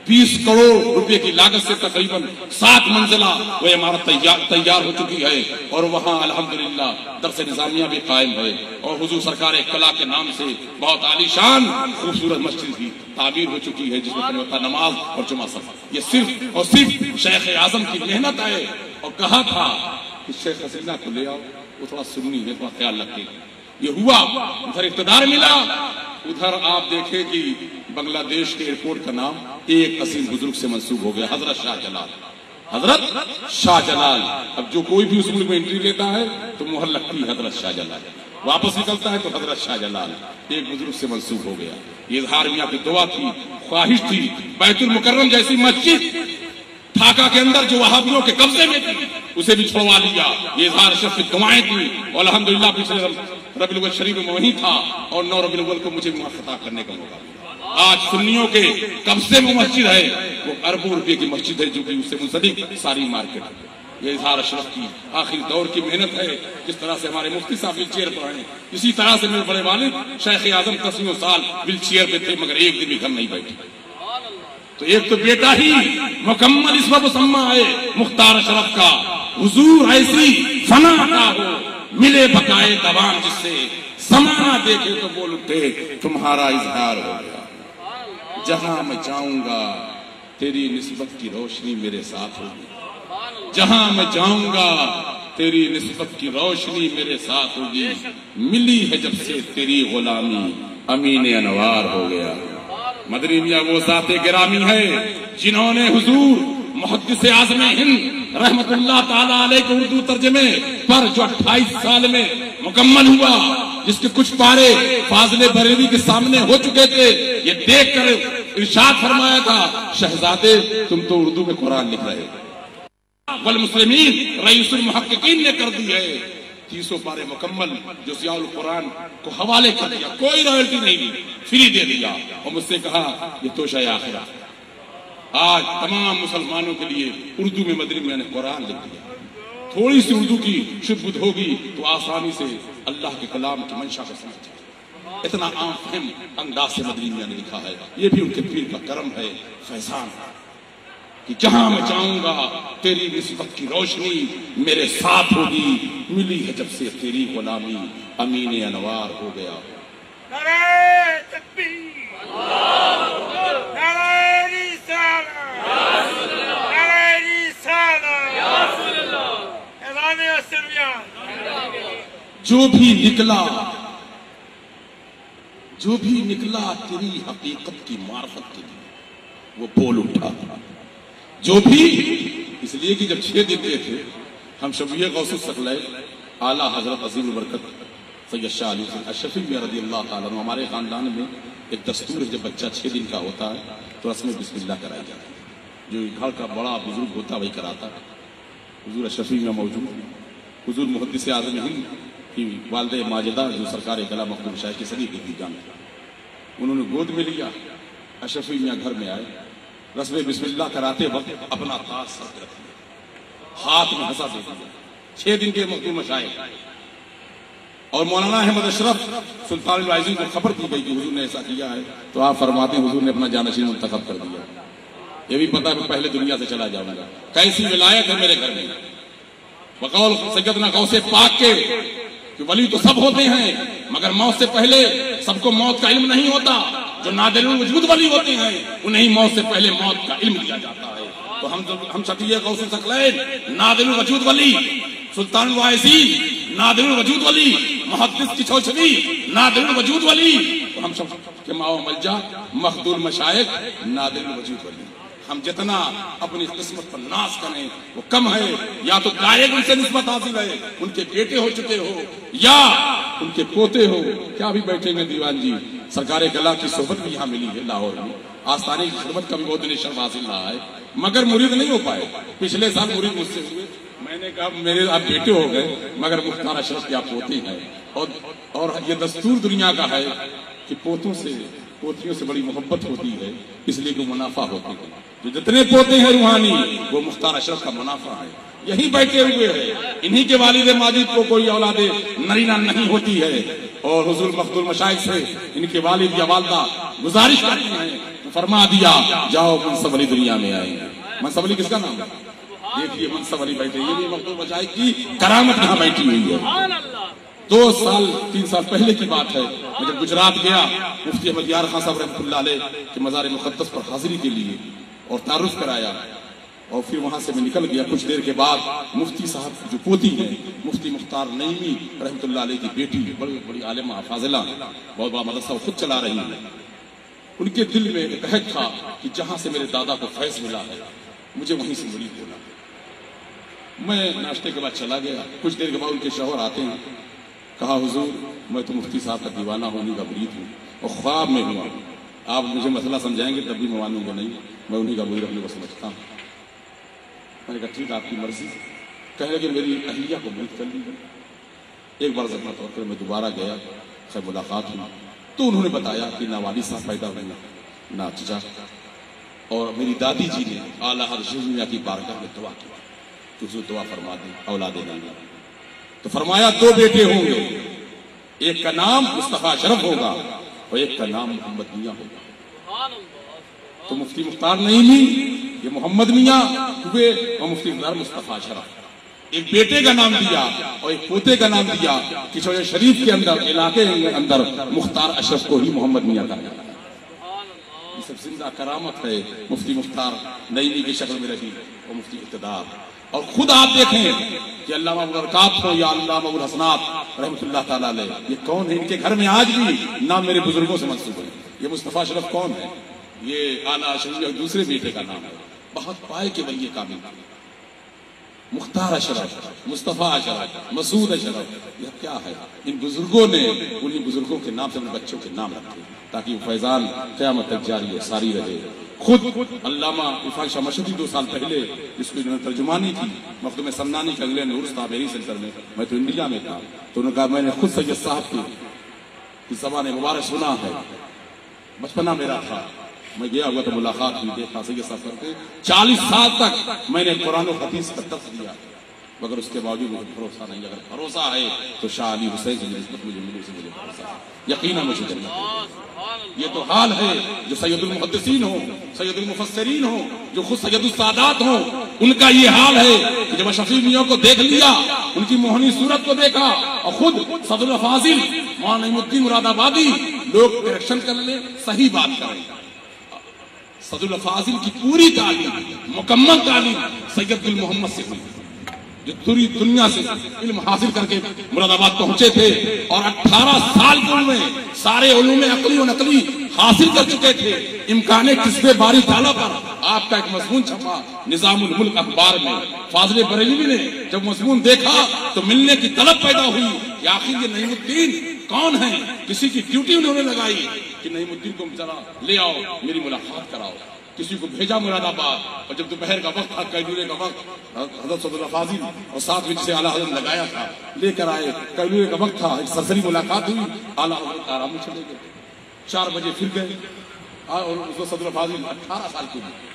20 کروڑ روپے کی لاگت سے تقریباً 7 منزلہ وہ عمارت تیار ہو چکی ہے، اور وہاں الحمدللہ درس نظامیہ بھی قائم ہے، اور حضور سرکار کلا کے نام سے بہت عالی شان خوبصورت مسجد بھی تعمیر ہو چکی ہے، جس میں وقت نماز اور جمعہ سفر۔ یہ صرف اور صرف شیخ اعظم کی محنت ہے۔ اور کہا تھا کہ شیخ حسینہ کو لے آؤ، وہ تھوڑا سنی ہے، تھوڑا خیال رکھے۔ یہ ہوا، ادھر اقتدار ملا، ادھر آپ دیکھیں کہ بنگلہ دیش کے ایئرپورٹ کا نام ایک عظیم بزرگ سے منسوب ہو گیا، حضرت شاہ جلال۔ حضرت شاہ جلال، اب جو کوئی بھی اس ملک میں انٹری لیتا ہے تو مہر لگتی ہے حضرت شاہ جلال، واپس نکلتا ہے تو حضرت شاہ جلال، ایک بزرگ سے منسوب ہو گیا۔ یہ اظہار میاں کی دعا تھی، خواہش تھی، بیت المکرم جیسی مسجد ڈھاکہ کے اندر جو وہابیوں کے قبضے میں تھی اسے بھی چھوڑوا لیا۔ یہ اظہار اشرف کی دعائیں تھی، اور الحمدللہ پچھلے ربیع الاول شریف میں وہیں تھا، اور 9 ربیع الاول کو مجھے وہاں خطاب کرنے کا موقع ملا۔ آج سنیوں کے قبضے میں مسجد ہے، وہ اربوں روپے کی مسجد ہے، جو کہ اس سے منسلک ساری مارکیٹ ہے۔ یہ اظہار اشرف کی آخری دور کی محنت ہے۔ جس طرح سے ہمارے مفتی صاحب ویل چیئر پر ہیں، اسی طرح سے میرے بڑے والد شیخ اعظم 10 سال ویل چیئر پہ تھے، مگر ایک دن بھی گھر نہیں بیٹھے۔ تو ایک تو بیٹا ہی مکمل اس وقت سما ہے مختار اشرف کا، حضور ایسی فنا عطا ہو، ملے بقائے دوام جس سے زمانہ دیکھے تو بول اٹھے تمہارا اظہار ہو گیا۔ جہاں میں جاؤں گا تیری نسبت کی روشنی میرے ساتھ ہوگی، جہاں میں جاؤں گا تیری نسبت کی روشنی میرے ساتھ ہوگی، ملی ہے جب سے تیری غلامی امین انوار ہو گیا۔ مدنی میاں وہ ذات گرامی ہے جنہوں نے حضور محدث اعظم ہند رحمت اللہ تعالی علیہ کے اردو ترجمے پر جو 28 سال میں مکمل ہوا، جس کے کچھ پارے فاضل بریلوی کے سامنے ہو چکے تھے، یہ دیکھ کر ارشاد فرمایا تھا شہزادے تم تو اردو میں قرآن لکھ رہے ہو۔ والمسلمین رئیس المحققین نے کر دی ہے 300 پارے مکمل جو ضیاء القرآن کو حوالے کر دیا، کوئی رائلٹی نہیں دی، فری دے دیا، اور مجھ سے کہا یہ توشہ آخرت۔ آج تمام مسلمانوں کے لیے اردو میں مدنی میں نے قرآن لکھ دیا۔ تھوڑی سی اردو کی شد بدھ ہوگی تو آسانی سے اللہ کے کلام کی منشا کو سمجھ جائے۔ اتنا عام فہم انداز سے مدنی میاں نے لکھا ہے، یہ بھی ان کے پیر کا کرم ہے، فیضان ہے کہ جہاں میں جاؤں گا تیری نسبت کی روشنی میرے ساتھ ہوگی، ملی ہے جب سے تیری غلامی امین انوار ہو گیا۔ نعرہ تکبیر، نعرہ رسالہ، نعرہ رسالہ، اعلان اسلامیہ۔ جو بھی نکلا تیری حقیقت کی معرفت کے لیے وہ بول اٹھا، جو بھی، اس لیے کہ جب 6 دن گئے تھے ہم شفیع غوث الثقلین اعلیٰ حضرت عظیم البرکت سید شاہ علی حسین اشرفی میاں رضی اللہ تعالیٰ عنہ، ہمارے خاندان میں ایک دستور ہے جب بچہ 6 دن کا ہوتا ہے تو رسم بسم اللہ کرائی جاتی ہے، جو گھر کا بڑا بزرگ ہوتا وہی کراتا ہے۔ حضور اشرفی میں موجود، حضور محدث اعظم ہند کی والد ماجدہ جو سرکار کلا مخدوم شاہ کی صدیقی کی جان، انہوں نے گود میں لیا، اشرفی میاں گھر میں آئے، رسم بسم اللہ کراتے وقت اپنا تاج سر پہ رکھ دیا، ہاتھ میں ہنسا دے دیا۔ 6 دن کے مخدوم مشائخ اور مولانا احمد اشرف سلطان العزیز کو خبر دی گئی کہ حضور نے ایسا کیا ہے، تو آپ فرماتے ہیں حضور نے اپنا جانشین منتخب کر دیا۔ یہ بھی پتا ہے میں پہلے دنیا سے چلا جاؤں گا، کیسی ولایت ہے میرے گھر میں۔ بقول سیدنا غوث پاک کے کہ ولی تو سب ہوتے ہیں مگر موت سے پہلے سب کو موت کا علم نہیں ہوتا، جو نادر الوجود ولی ہوتے ہیں انہیں موت سے پہلے موت کا علم دیا جاتا ہے۔ تو ہم شفیع غوث الثقلین نادر الوجود ولی سلطان الوائزین نادر الوجود ولی محدث کی چھوچھوی نادر الوجود ولی تو ہم سب کے ماؤ ملجا مخدول مشائخ نادر الوجود ولی. ہم جتنا اپنی قسمت پر ناز کریں وہ کم ہے. یا تو دائرے ان سے نسبت حاصل ہے, ان کے بیٹے ہو چکے ہو یا ان کے پوتے ہو. کیا بھی بیٹھے گے دیوان جی, سرکار گلا کی صحبت بھی یہاں ملی ہے لاہور میں, آستانے کی خدمت کا بھی بہت نشان حاصل رہا ہے, مگر مرید نہیں ہو پائے. پچھلے سال مرید مجھ سے ہوئے, میں نے کہا میرے آپ بیٹے ہو گئے مگر مختار اشرف کی آپ پوتے ہیں. اور یہ دستور دنیا کا ہے کہ پوتوں سے پوتیوں سے بڑی محبت ہوتی ہے, اس لیے کہ منافع ہوتے ہیں. جو جتنے پوتے ہیں روحانی وہ مختار اشرف کا منافع ہے. یہی بیٹھے ہوئے ہیں, انہی کے والد ماجد کو کوئی اولاد نرینہ نہیں ہوتی ہے, اور حضور مخدول مشائخ سے ان کے والد یا والدہ گزارش کرتی ہیں, فرما دیا جاؤ منصب علی دنیا میں آئیں گے. منصب علی کس کا نام ہے؟ دیکھیے منصب علی بیٹھے, یہ بھی مخدول مشائخ کی کرامت یہاں بیٹھی ہوئی ہے. 2 سال 3 سال پہلے کی بات ہے, میں جب گجرات گیا مفتی احمد یار خان صاحب رحمۃ اللہ علیہ کے مزار مقدس پر حاضری کے لیے اور تعارف کرایا, اور پھر وہاں سے میں نکل گیا. کچھ دیر کے بعد مفتی صاحب کی جو پوتی ہیں مفتی مختار نعیمی رحمۃ اللہ علیہ کی بیٹی, بڑی بڑی عالمہ فاضلہ, بہت بڑا مدرسہ خود چلا رہی ہیں, ان کے دل میں ایک عہد تھا کہ جہاں سے میرے دادا کو فیض ملا ہے مجھے وہیں سے مرید ہونا. میں ناشتے کے بعد چلا گیا. کچھ دیر کے بعد ان کے شوہر آتے ہیں, کہا حضور میں تو مفتی صاحب کا دیوانہ ہونے کا مرید ہوں اور خواب میں ہوا, آپ مجھے مسئلہ سمجھائیں گے تب بھی میں مانوں گا نہیں, میں انہیں کا مرید اپنے کو سمجھتا ہوں. میں نے کہا ٹھیک آپ کی مرضی. کہنے لگے میری اہلیہ کو مرید کر لیجیے. ایک بار ذمہ طور پر میں دوبارہ گیا, خیر ملاقات ہوئی تو انہوں نے بتایا کہ نہ والد صاحب پیدا ہوئے نہ چچا, اور میری دادی جی نے اعلیٰ حضرت میاں کی بارگاہ میں دعا کی کہ حضور دعا فرما دیں اولاد نعیمہ. تو فرمایا 2 بیٹے ہوں گے, ایک کا نام مصطفیٰ اشرف ہوگا اور ایک کا نام محمد میاں ہوگا. تو مفتی مختار نعیمی یہ محمد میاں ہوئے اور مفتی مختار مصطفیٰ اشرف. ایک بیٹے کا نام دیا اور ایک پوتے کا نام دیا. کشور شریف کے اندر علاقے کے اندر مختار اشرف کو ہی محمد میاں کا نام. یہ سب زندہ کرامت ہے, مفتی مختار نعیمی کی شکل میں رہی اور مفتی اقتدار. اور خود آپ دیکھیں کہ علامہ ابوالبرکات ہو یا علامہ ابوالحسنات رحمۃ اللہ تعالیٰ علیہ, یہ کون ہے؟ ان کے گھر میں آج بھی نام میرے بزرگوں سے منسوب ہے. یہ مصطفیٰ اشرف کون ہے؟ یہ اعلیٰ اشرف دوسرے بیٹے کا نام ہے. بہت پائے کے ولی کامل مختار اشرف, مصطفیٰ اشرف, مسعود اشرف, یہ کیا ہے؟ ان بزرگوں نے انہی بزرگوں کے نام سے اپنے بچوں کے نام رکھے تاکہ وہ فیضان قیامت تک جاری و ساری رہے. خود علامہ عرفان شاہ مشہدی 2 سال پہلے جس کو انہوں نے ترجمانی کی مخدوم سمنانی کے انگلینڈ عرس تعبیری سینٹر میں تو انڈیا میں تھا, تو انہوں نے کہا میں نے خود سید صاحب کی زبان مبارک سنا ہے, بچپنا میرا تھا, میں گیا ہوا تو ملاقات ہوئی, دیکھا سید صاحب کرتے 40 سال تک میں نے قرآن و حدیث کا درس دیا, مگر اس کے باوجود مجھے بھروسہ نہیں. اگر بھروسہ ہے تو شاہ علی حسین کی نسبت مجھے ملی, سے مجھے بھروسہ ہے, یقیناً مجھے جنت ہے. یہ تو حال ہے جو سید المحدثین ہوں, سید المفسرین ہوں, جو خود سید السادات ہوں, ان کا یہ حال ہے کہ جب شفیع میاں کو دیکھ لیا, ان کی موہنی صورت کو دیکھا, اور خود صدر الفاضل مولانا نعیم الدین مراد آبادی لوگ کریکشن کر لیں, صحیح بات کریں. صدر الفاضل کی پوری تعلیم, مکمل تعلیم سید گل محمد سے ہوئی, جو پوری دنیا سے علم حاصل کر کے مراد آباد پہنچے تھے, اور 18 سال کی عمر میں سارے علوم عقلی و نقلی حاصل کر چکے تھے. امکان کسبے باری تعالیٰ پر آپ کا ایک مضمون چھپا نظام الملک اخبار میں. فاضل بریلوی نے جب مضمون دیکھا تو ملنے کی طلب پیدا ہوئی کہ آخر یہ نعیم الدین کون ہیں. کسی کی ڈیوٹی انہوں نے لگائی کہ نعیم الدین کو ذرا لے آؤ, میری ملاقات کراؤ. کسی کو بھیجا مراد آباد, اور جب دوپہر کا وقت تھا, کیلورے کا وقت, حضرت صدر الفاضل اور 7 بجے سے اعلیٰ حضرت لگایا تھا, لے کر آئے. کیلورے کا وقت تھا, ایک سرسری ملاقات ہوئی, اعلیٰ حضرت آرام میں چلے گئے. 4 بجے پھر گئے, اور اس کو صدر الفاضل 18 سال کے لیے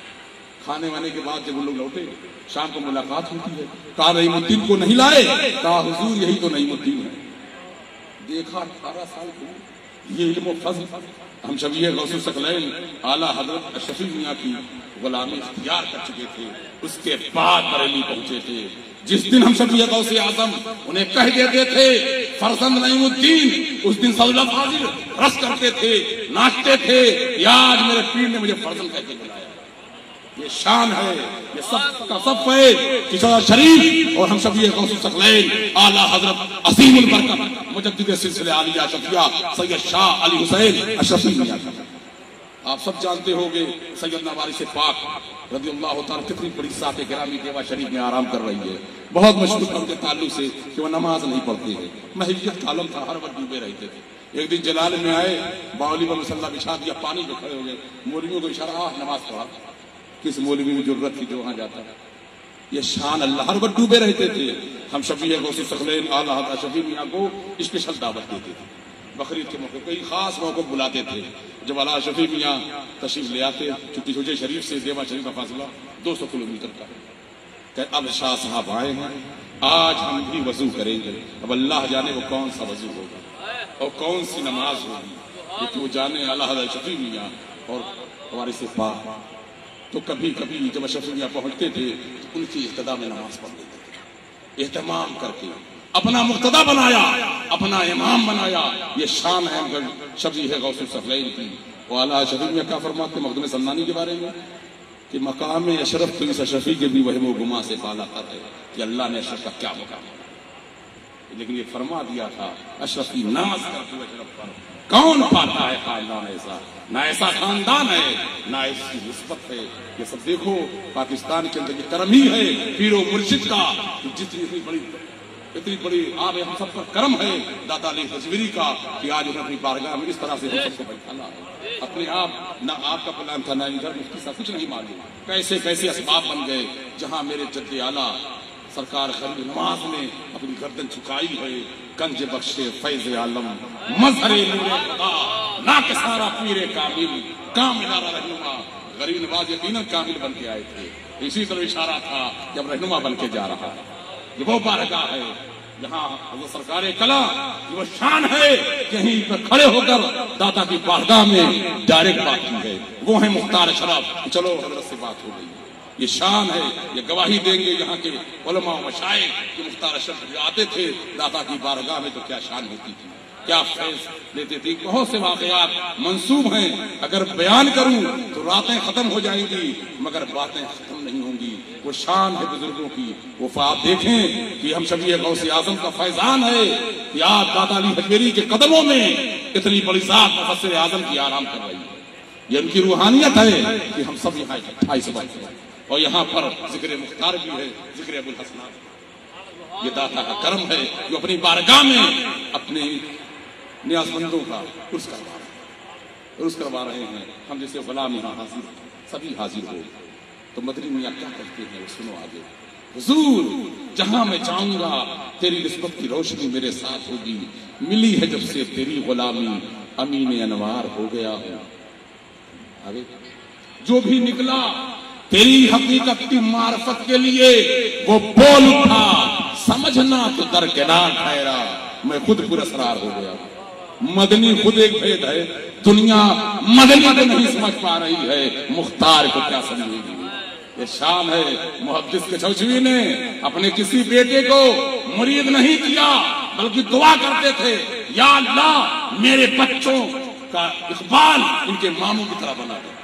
کھانے وانے کے بعد جب وہ لوگ لوٹے, شام کو ملاقات ہوتی ہے. کہا نعیم الدین کو نہیں لائے, کہا حضور یہی تو نعیم الدین ہے. دیکھا 18 سال کو یہ علم و فضل. ہم شفیع غوث الثقلین اعلیٰ حضرت اشرفی میاں کی غلامی اختیار کر چکے تھے, اس کے بعد بریلی پہنچے تھے. جس دن ہم شفیع غوث اعظم انہیں کہہ دیتے تھے فرزند نعیم الدین, اس دن صدر الفاضل رس کرتے تھے, ناچتے تھے, یا آج میرے پیر نے مجھے فرزند کہہ کے بلایا. یہ شان ہے، یہ سب کا سب فیض کہ شریف اور ہم سب یہ غوث الثقلین اعلیٰ حضرت عظیم البرکت مجدد سلسلہ عالیہ اشرفیہ سید شاہ علی حسین اشرفی میاں کا آپ سب جانتے ہو گے سیدنا وارث پاک رضی اللہ تعالیٰ کتنی بڑی ساتھ گرامی دیوا شریف میں آرام کر رہی ہے. بہت مشہور ان کے تعلق سے کہ وہ نماز نہیں پڑھتے ہیں، محیت کا عالم تھا، ہر وقت ڈوبے رہتے تھے. ایک دن جلال میں آئے، باولی پر مسلح بچھا دیا، پانی پہ کھڑے ہو گئے، مولویوں کو اشارہ نماز پڑھا. کس مولوی میں ضرورت تھی جو وہاں جاتا ہے؟ یہ شان اللہ، ہر وقت ڈوبے رہتے تھے. ہم شفیع غوث الثقلین اعلیٰ حضرت شفیع میاں کو اسپیشل دعوت دیتے تھے، بقرعید کے موقع کئی خاص موقع بلاتے تھے. جب اعلیٰ شفیع میاں تشریف لے آتے، چونکہ حجر شریف سے دیوا شریف کا فاصلہ 200 کلومیٹر کا ہے، کہ اب شاہ صاحب آئے ہیں، آج ہم بھی وضو کریں گے. اب اللہ جانے وہ کون سا وضو ہوگا اور کون سی نماز ہوگی، لیکن وہ جانے اعلیٰ حضرت شفیع میاں اور وارث پاک. تو کبھی کبھی جب شفیع میاں پہنچتے تھے تو ان کی ابتدا میں نماز پڑھ لیتے تھے، اہتمام کر کے اپنا مقتدا بنایا، اپنا امام بنایا. یہ شان ہے شفیع غوث الثقلین کی. وہ اعلیٰ شفیع میاں کیا فرماتے مقدم سمنانی کے بارے میں کہ مقام اشرف تو اس شفیع کے بھی وہم و گما سے بالا تر ہے کہ اللہ نے اشرف کا کیا مقام ہے. لیکن یہ فرما دیا تھا اشرف کی ناز کرتے ہوئے اشرف پر کون پاتا ہے خاندان ایسا، نہ ایسا خاندان ہے نہ ایسی نسبت ہے. یہ سب دیکھو پاکستان کے اندر یہ کرم ہی ہے پیر و مرشد کا، جتنی اتنی بڑی آپ ہم سب پر کرم ہے داتا علی حضوری کا کہ آج انہوں نے اپنی بارگاہ میں اس طرح سے ہم سب کو بیٹھانا ہے. اپنے آپ نہ آپ کا پلان تھا نہ ادھر مفتی صاحب کچھ نہیں معلوم کیسے کیسے اسباب بن گئے جہاں میرے جد اعلیٰ سرکار خلیل نماز نے اپنی گردن جھکائی ہے. گنج بخشے فیض عالم مظہر نور خدا ناکسارا پیر کامل کامل رہنما. غریب نواز یقیناً کامل بن کے آئے تھے، اسی طرح اشارہ تھا جب رہنما بن کے جا رہا ہے. یہ وہ بارگاہ ہے جہاں حضرت سرکار کلا وہ شان ہے یہیں پہ کھڑے ہو کر داتا کی بارگاہ میں ڈائریکٹ بات کی ہے. وہ ہے مختار اشرف. چلو حضرت سے بات ہو گئی، یہ شان ہے. یہ گواہی دیں گے یہاں کے علماء و مشائخ کہ مختار اشرف آتے تھے داتا کی بارگاہ میں تو کیا شان ہوتی تھی، کیا فیض لیتے تھے. بہت سے واقعات منسوب ہیں، اگر بیان کروں تو راتیں ختم ہو جائیں گی مگر باتیں ختم نہیں ہوں گی. وہ شان ہے بزرگوں کی. وہ آپ دیکھیں کہ ہم شفیع غوث اعظم کا فیضان ہے کہ آج داتا علی حجویری کے قدموں میں اتنی بڑی ذات مفسر اعظم کی آرام کر رہی ہے. یہ ان کی روحانیت ہے کہ ہم سب یہاں اکٹھا اس وقت ہیں اور یہاں پر ذکر مختار بھی ہے، ذکر ابو الحسنات. یہ داتا کا کرم ہے جو اپنی بارگاہ میں اپنے نیاز مندوں کا عرض کروا رہے ہیں. ہم جیسے غلام یہاں حاضر سبھی حاضر ہو تو مدنی میاں کیا کہتے ہیں سنو آگے. حضور جہاں میں جاؤں گا تیری نسبت کی روشنی میرے ساتھ ہوگی. ملی ہے جب سے تیری غلامی امین انوار ہو گیا ہوں. آگے جو بھی نکلا تیری حقیقت کی معرفت کے لیے وہ بول اٹھا، سمجھنا تو درکنار ٹھہرا میں خود پر اسرار ہو گیا. مدنی خود ایک بھید ہے، دنیا مدنی کو نہیں سمجھ پا رہی ہے، مختار کو کیا سمجھے گی. یہ شان ہے محدث کے چوچوی نے اپنے کسی بیٹے کو مرید نہیں کیا بلکہ دعا کرتے تھے یا اللہ میرے بچوں کا اقبال ان کے ماموں کی طرح بنا دے،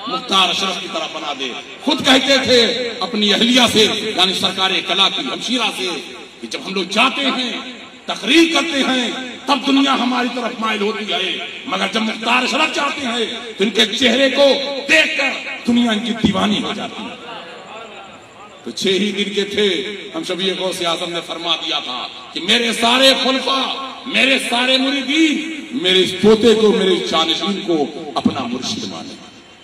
مختار اشرف کی طرح بنا دے. خود کہتے تھے اپنی اہلیہ سے یعنی سرکار کلا کی ہمشیرہ سے کہ جب ہم لوگ جاتے ہیں تقریر کرتے ہیں تب دنیا ہماری طرف مائل ہوتی ہے، مگر جب مختار اشرف جاتے ہیں تو ان کے چہرے کو دیکھ کر دنیا ان کی دیوانی ہو جاتی ہے. تو 6 ہی دن کے تھے. ہم شفیع غوث اعظم نے فرما دیا تھا کہ میرے سارے خلفاء میرے سارے مریدین میرے اس پوتے کو میرے جانشین کو اپنا مرشد مانے.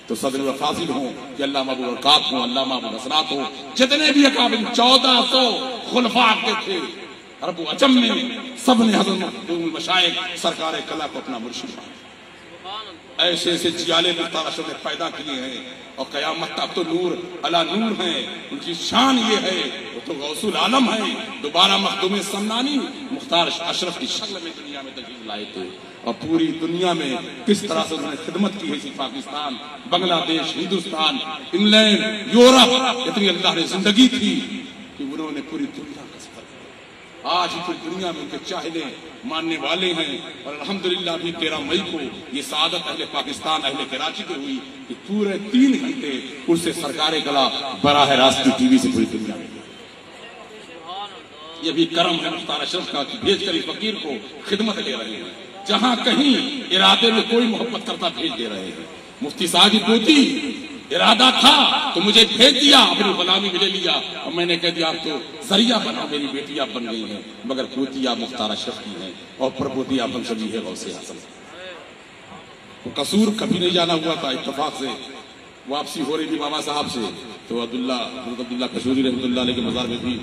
تو صدر و فاضل ہوں کہ علامہ ابو برکات ہوں، علامہ ابو حسنات ہوں، جتنے بھی اکابر 1400 خلفاء کے تھے عرب و عجم میں سب نے حضرت مشائخ سرکار کلا کو اپنا مرشد مانا. ایسے ایسے جیالے مختار اشرف نے پیدا کیے ہیں اور قیامت تک تو نور علا نور ہیں. ان کی شان یہ ہے وہ تو غوث العالم ہے. دوبارہ مخدوم سمنانی مختار اشرف کی شکل میں دنیا میں تشریف لائے تھے اور پوری دنیا میں کس طرح سے انہوں نے خدمت کی ہے. پاکستان، بنگلہ دیش، ہندوستان، انگلینڈ، یورپ، اتنی اللہ نے زندگی تھی کہ انہوں نے پوری دنیا کا سفر کیا. آج ہی دنیا میں ان کے چاہنے ماننے والے ہیں، اور الحمدللہ بھی 13 مئی کو یہ سعادت اہل پاکستان اہل کراچی کی ہوئی کہ پورے 3 گھنٹے ان سے سرکار گلا براہ راست کی ٹی وی سے پوری دنیا میں۔ یہ بھی کرم ہے مختار اشرف کا کہ بھیج کر اس فقیر کو خدمت لے رہے ہیں، جہاں کہیں ارادے میں کوئی محبت کرتا بھیج دے رہے ہیں۔ مفتی صاحب کی پوتی ارادہ تھا تو مجھے بھیج دیا، اپنی غلامی میں لے لیا، اور میں نے کہہ دیا آپ تو ذریعہ بنا، میری بیٹی آپ بن گئی ہیں، مگر پوتی آپ مختار اشرف کی ہیں اور پرپوتی آپ بن سبھی ہے غوث اعظم۔ وہ قصور کبھی نہیں جانا ہوا تھا، اتفاق سے واپسی ہو رہی تھی بابا صاحب سے تو عبداللہ قصوری رحمۃ اللہ علیہ کے مزار میں بھی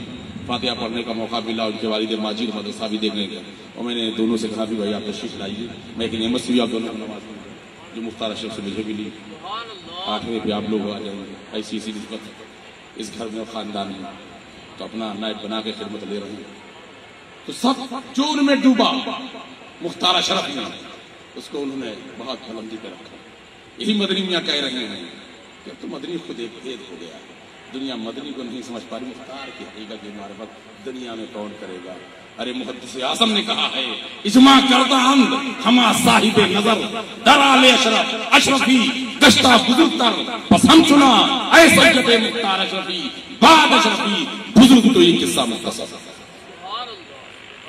فاتحہ پڑھنے کا موقع ملا، ان کے والد ماجد مدرسہ بھی دیکھنے کا، اور میں نے دونوں سے کہا بھی بھائی آپ تشریف لائیے، میں ایک نعمت سے بھی آپ دونوں کو نواز دوں جو مختار اشرف سے مجھے ملی، 8ویں پہ آپ لوگ آ جائیں گے، ایسی نسبت اس گھر میں اور خاندان میں، تو اپنا نائب بنا کے خدمت لے رہے ہیں۔ تو سب جو ان میں ڈوبا مختار اشرف نے، اس کو انہوں نے بہت بلندی پہ رکھا۔ یہی مدنی میاں کہہ رہے ہیں کہ اب تو مدنی خود ایک بھید ہو گیا، دنیا مدنی کو نہیں سمجھ پا رہی، مختار کی حقیقت کی معرفت دنیا میں کون کرے گا؟ ارے محدث اعظم نے کہا ہے اجماع کردہ اند ہما صاحب نظر درال اشرف اشرفی گشتہ بزرگ تر پس ہم چنا اے سجد مختار اشرفی بعد اشرفی بزرگ تو یہ قصہ مختصر۔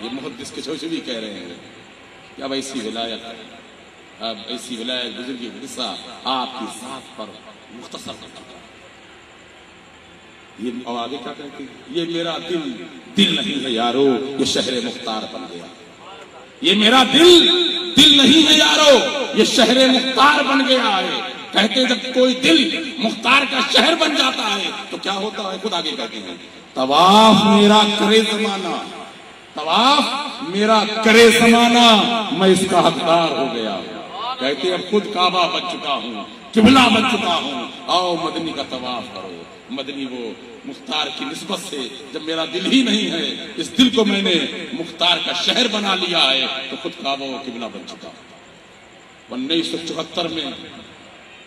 یہ محدث کے چھوچے بھی کہہ رہے ہیں کہ اب ایسی ولایت بزرگی قصہ آپ کی ذات پر مختصر کرتا ہے۔ یہ اور آگے کیا کہتے ہیں؟ یہ میرا دل نہیں ہے یارو، یہ شہر مختار بن گیا۔ یہ میرا دل نہیں ہے یارو، یہ شہر مختار بن گیا ہے۔ کہتے جب کوئی دل مختار کا شہر بن جاتا ہے تو کیا ہوتا ہے؟ خود آگے کہتے ہیں طواف میرا کرے زمانہ، طواف میرا کرے زمانہ، میں اس کا حقدار ہو گیا۔ کہتے اب خود کعبہ بن چکا ہوں، قبلہ بن چکا ہوں، آؤ مدنی کا طواف کرو۔ مدنی وہ مختار کی نسبت سے جب میرا دل ہی نہیں ہے، اس دل کو میں نے مختار کا شہر بنا لیا ہے تو خود کعبہ و قبلہ بن چکا۔ 1974 میں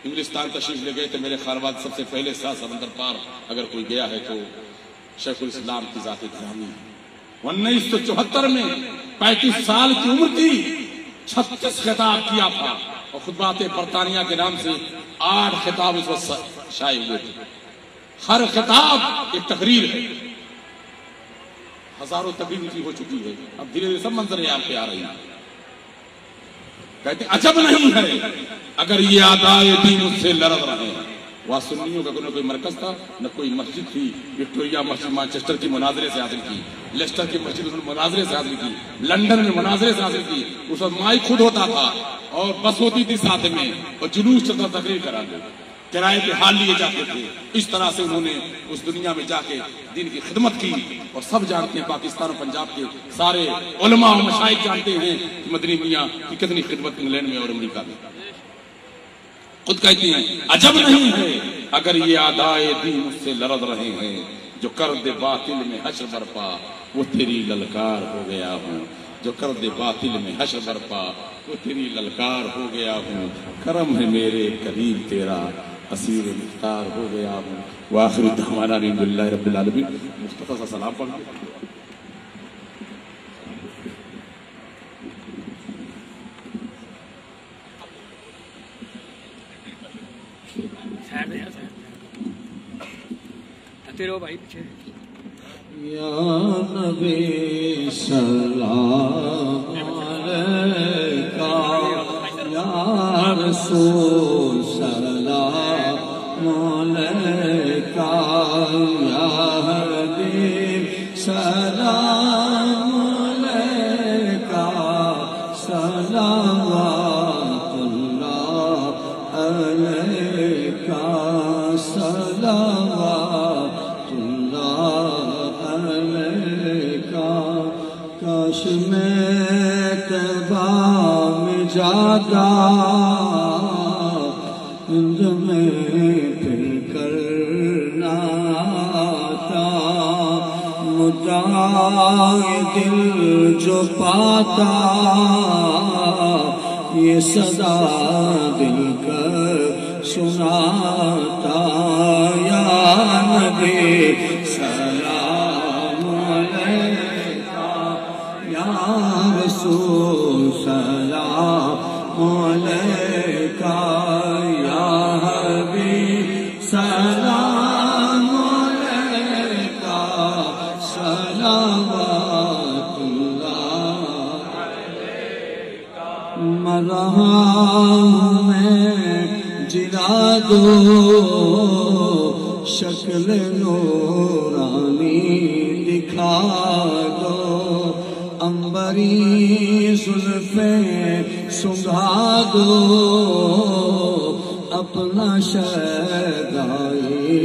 انگلستان تشریف لے گئے تھے میرے خیال بعد سب سے پہلے سمندر پار اگر کوئی گیا ہے تو شیخ الاسلام کی ذات گرامی ہے۔ 1974 میں 35 سال کی عمر تھی، 36 خطاب کیا تھا، اور خطبات برطانیہ کے نام سے 8 خطاب اس وقت شائع ہوئے تھے۔ ہر خطاب ایک تقریر ہے، ہزاروں تقریر کی ہو چکی ہے، اب دھیرے دھیرے سب منظر آپ پہ آ رہی ہیں۔ کہتے عجب نہیں ہے اگر یہ آدائے دین مجھ سے لڑ رہے ہیں۔ وہاں سنیوں کا کوئی مرکز تھا نہ کوئی مسجد تھی، وکٹوریہ مسجد مانچسٹر کی مناظرے سے حاصل کی، لیسٹر کی مسجد انہوں نے مناظرے سے حاصل کی، لندن میں مناظرے سے حاصل کی، اس وقت مائک خود ہوتا تھا اور بس ہوتی تھی ساتھ میں، اور جلوس چلتا تقریر کرا دے، کرائے پہ حال لیے جاتے تھے۔ اس طرح سے انہوں نے اس دنیا میں جا کے دین کی خدمت کی، اور سب جانتے ہیں پاکستان اور پنجاب کے سارے علماء اور مشائخ جانتے ہیں کہ مدنی میاں کی کتنی خدمت انگلینڈ میں اور امریکہ میں۔ خود کہتی ہیں عجب نہیں ہے اگر یہ آدائے دین مجھ سے لڑ رہے ہیں، جو کرد باطل میں حشر برپا وہ تیری للکار ہو گیا ہوں، جو کرد باطل میں حشر برپا وہ تیری للکار ہو گیا ہوں، کرم ہے میرے کریم تیرا اسیر مختار ہو گیا ہوں۔ وآخر دعوانا الحمدللہ رب العالمین۔ مصطفیٰ صلی اللہ علیہ وسلم یا نبی سلام علیکہ، یا رسول سلام علیکہ، یا حبیب سلام علیکہ، صلوات اللہ علیکہ، صلوات کاش میں تبا میں جاتا، ہند میں پھر کرنا آتا، مدعا دل جو پاتا، یہ صدا دل کر سناتا، یا نبی سلام علیکہ، دو شکل نورانی دکھا دو عنبری زلفیں سنگھا دو اپنا شہدائی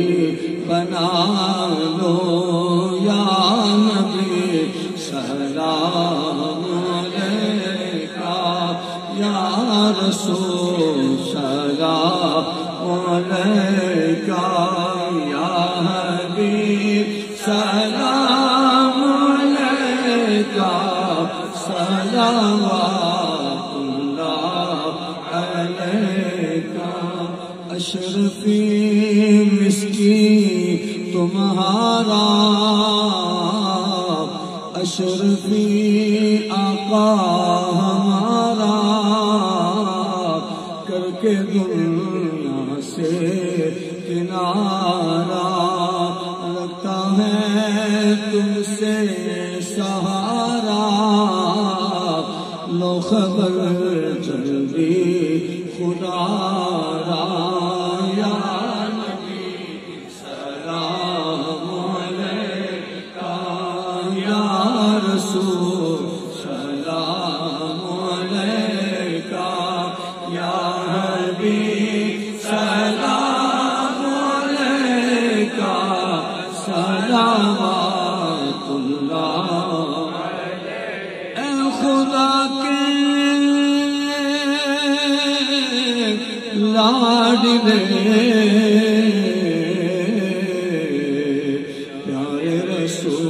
بنا لو یا نبی سلام علیکہ یا رسول سلام علیکہ یا حبیب سلام علیکہ صلوات اللہ علیکہ اشرفی مسکی تمہارا اشرفی آقا ہمارا کر کے دنیا سے کنارہ لگتا ہے تم سے سہارا لو خبر جلدی خدا را یا نبی سلام علیکہ یا رسول سلام علیکہ یا حبیب سلام علیکہ صلوات اللہ اے خدا کے لاڈلے پیارے رسول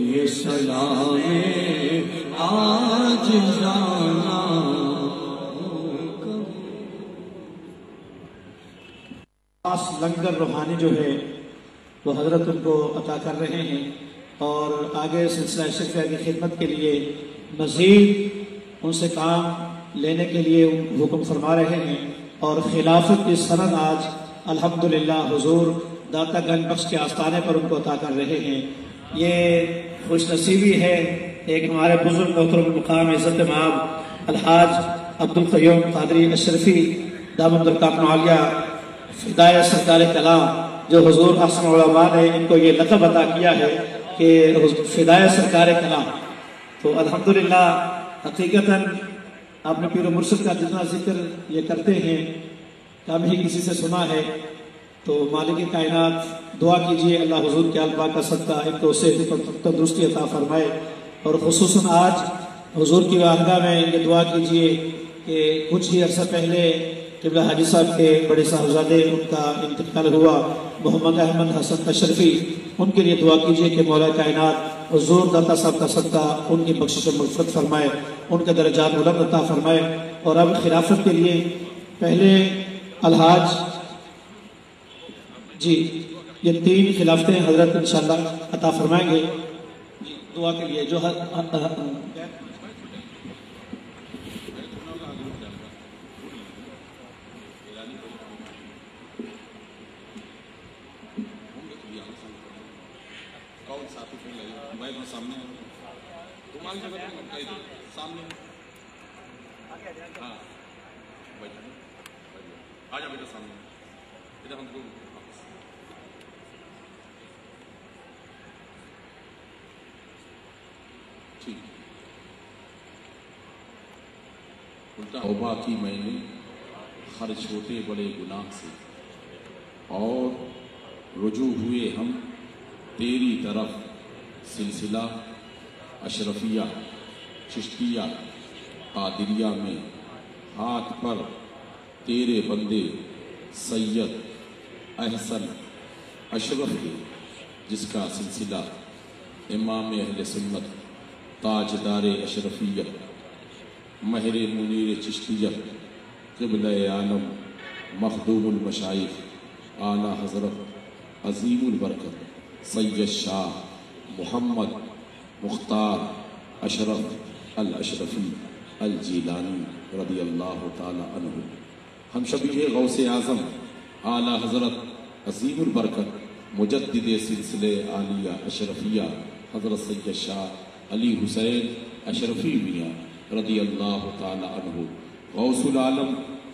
یہ سلام آج جانا خاص لنگر روحانی جو ہے وہ حضرت ان کو عطا کر رہے ہیں اور آگے سلسلہ شفیہ کی خدمت کے لیے مزید ان سے کام لینے کے لیے حکم فرما رہے ہیں اور خلافت کی سند آج الحمدللہ حضور داتا گنج بخش کے آستانے پر ان کو عطا کر رہے ہیں۔ یہ خوش نصیبی ہے ایک ہمارے بزرگ محترم المقام عزت مآب الحاج عبدالقیوم قادری اشرفی دامت برکاتہ عالیہ فدائے سرکار کلام جو حضور احسن علماء نے ان کو یہ لقب عطا کیا ہے کہ فدائے سرکار کلام، تو الحمدللہ حقیقتاً آپ نے پیر و مرشد کا جتنا ذکر یہ کرتے ہیں کم ہی کسی سے سنا ہے، تو مالک کائنات دعا کیجئے اللہ حضور کے الفاظ کا صدقہ ان کو صحت تندرستی عطا فرمائے، اور خصوصاً آج حضور کی بارگاہ میں یہ دعا کیجئے کہ کچھ ہی عرصہ پہلے قبلہ حاجی صاحب کے بڑے صاحبزادے ان کا انتقال ہوا محمد احمد حسن اشرفی، ان کے لیے دعا کیجئے کہ مولا کائنات حضور داتا صاحب کا صدقہ ان کی بخشش و مغفرت فرمائے، ان کے درجات بلند عطا فرمائے۔ اور اب خلافت کے لیے پہلے الحاج جی یہ 3 خلافتیں حضرت انشاءاللہ عطا فرمائیں گے جی دعا کے لیے جو توبہ کی میں نے ہر چھوٹے بڑے گناہ سے اور رجوع ہوئے ہم تیری طرف سلسلہ اشرفیہ چشتیہ قادریہ میں ہاتھ پر تیرے بندے سید احسن اشرف کے جس کا سلسلہ امام اہل سنت تاجدار اشرفیہ مہر منیر چشتیہ قبلہ عالم مخدوم المشائخ اعلیٰ حضرت عظیم البرکت سید شاہ محمد مختار اشرف الاشرفی الجیلانی رضی اللہ تعالی عنہ، ہم شبیہ غوث اعظم اعلیٰ حضرت عظیم البرکت مجدد سلسلے عالیہ اشرفیہ حضرت سید شاہ علی حسین اشرفی میاں رضی اللہ تعالی عنہ، غوث العالم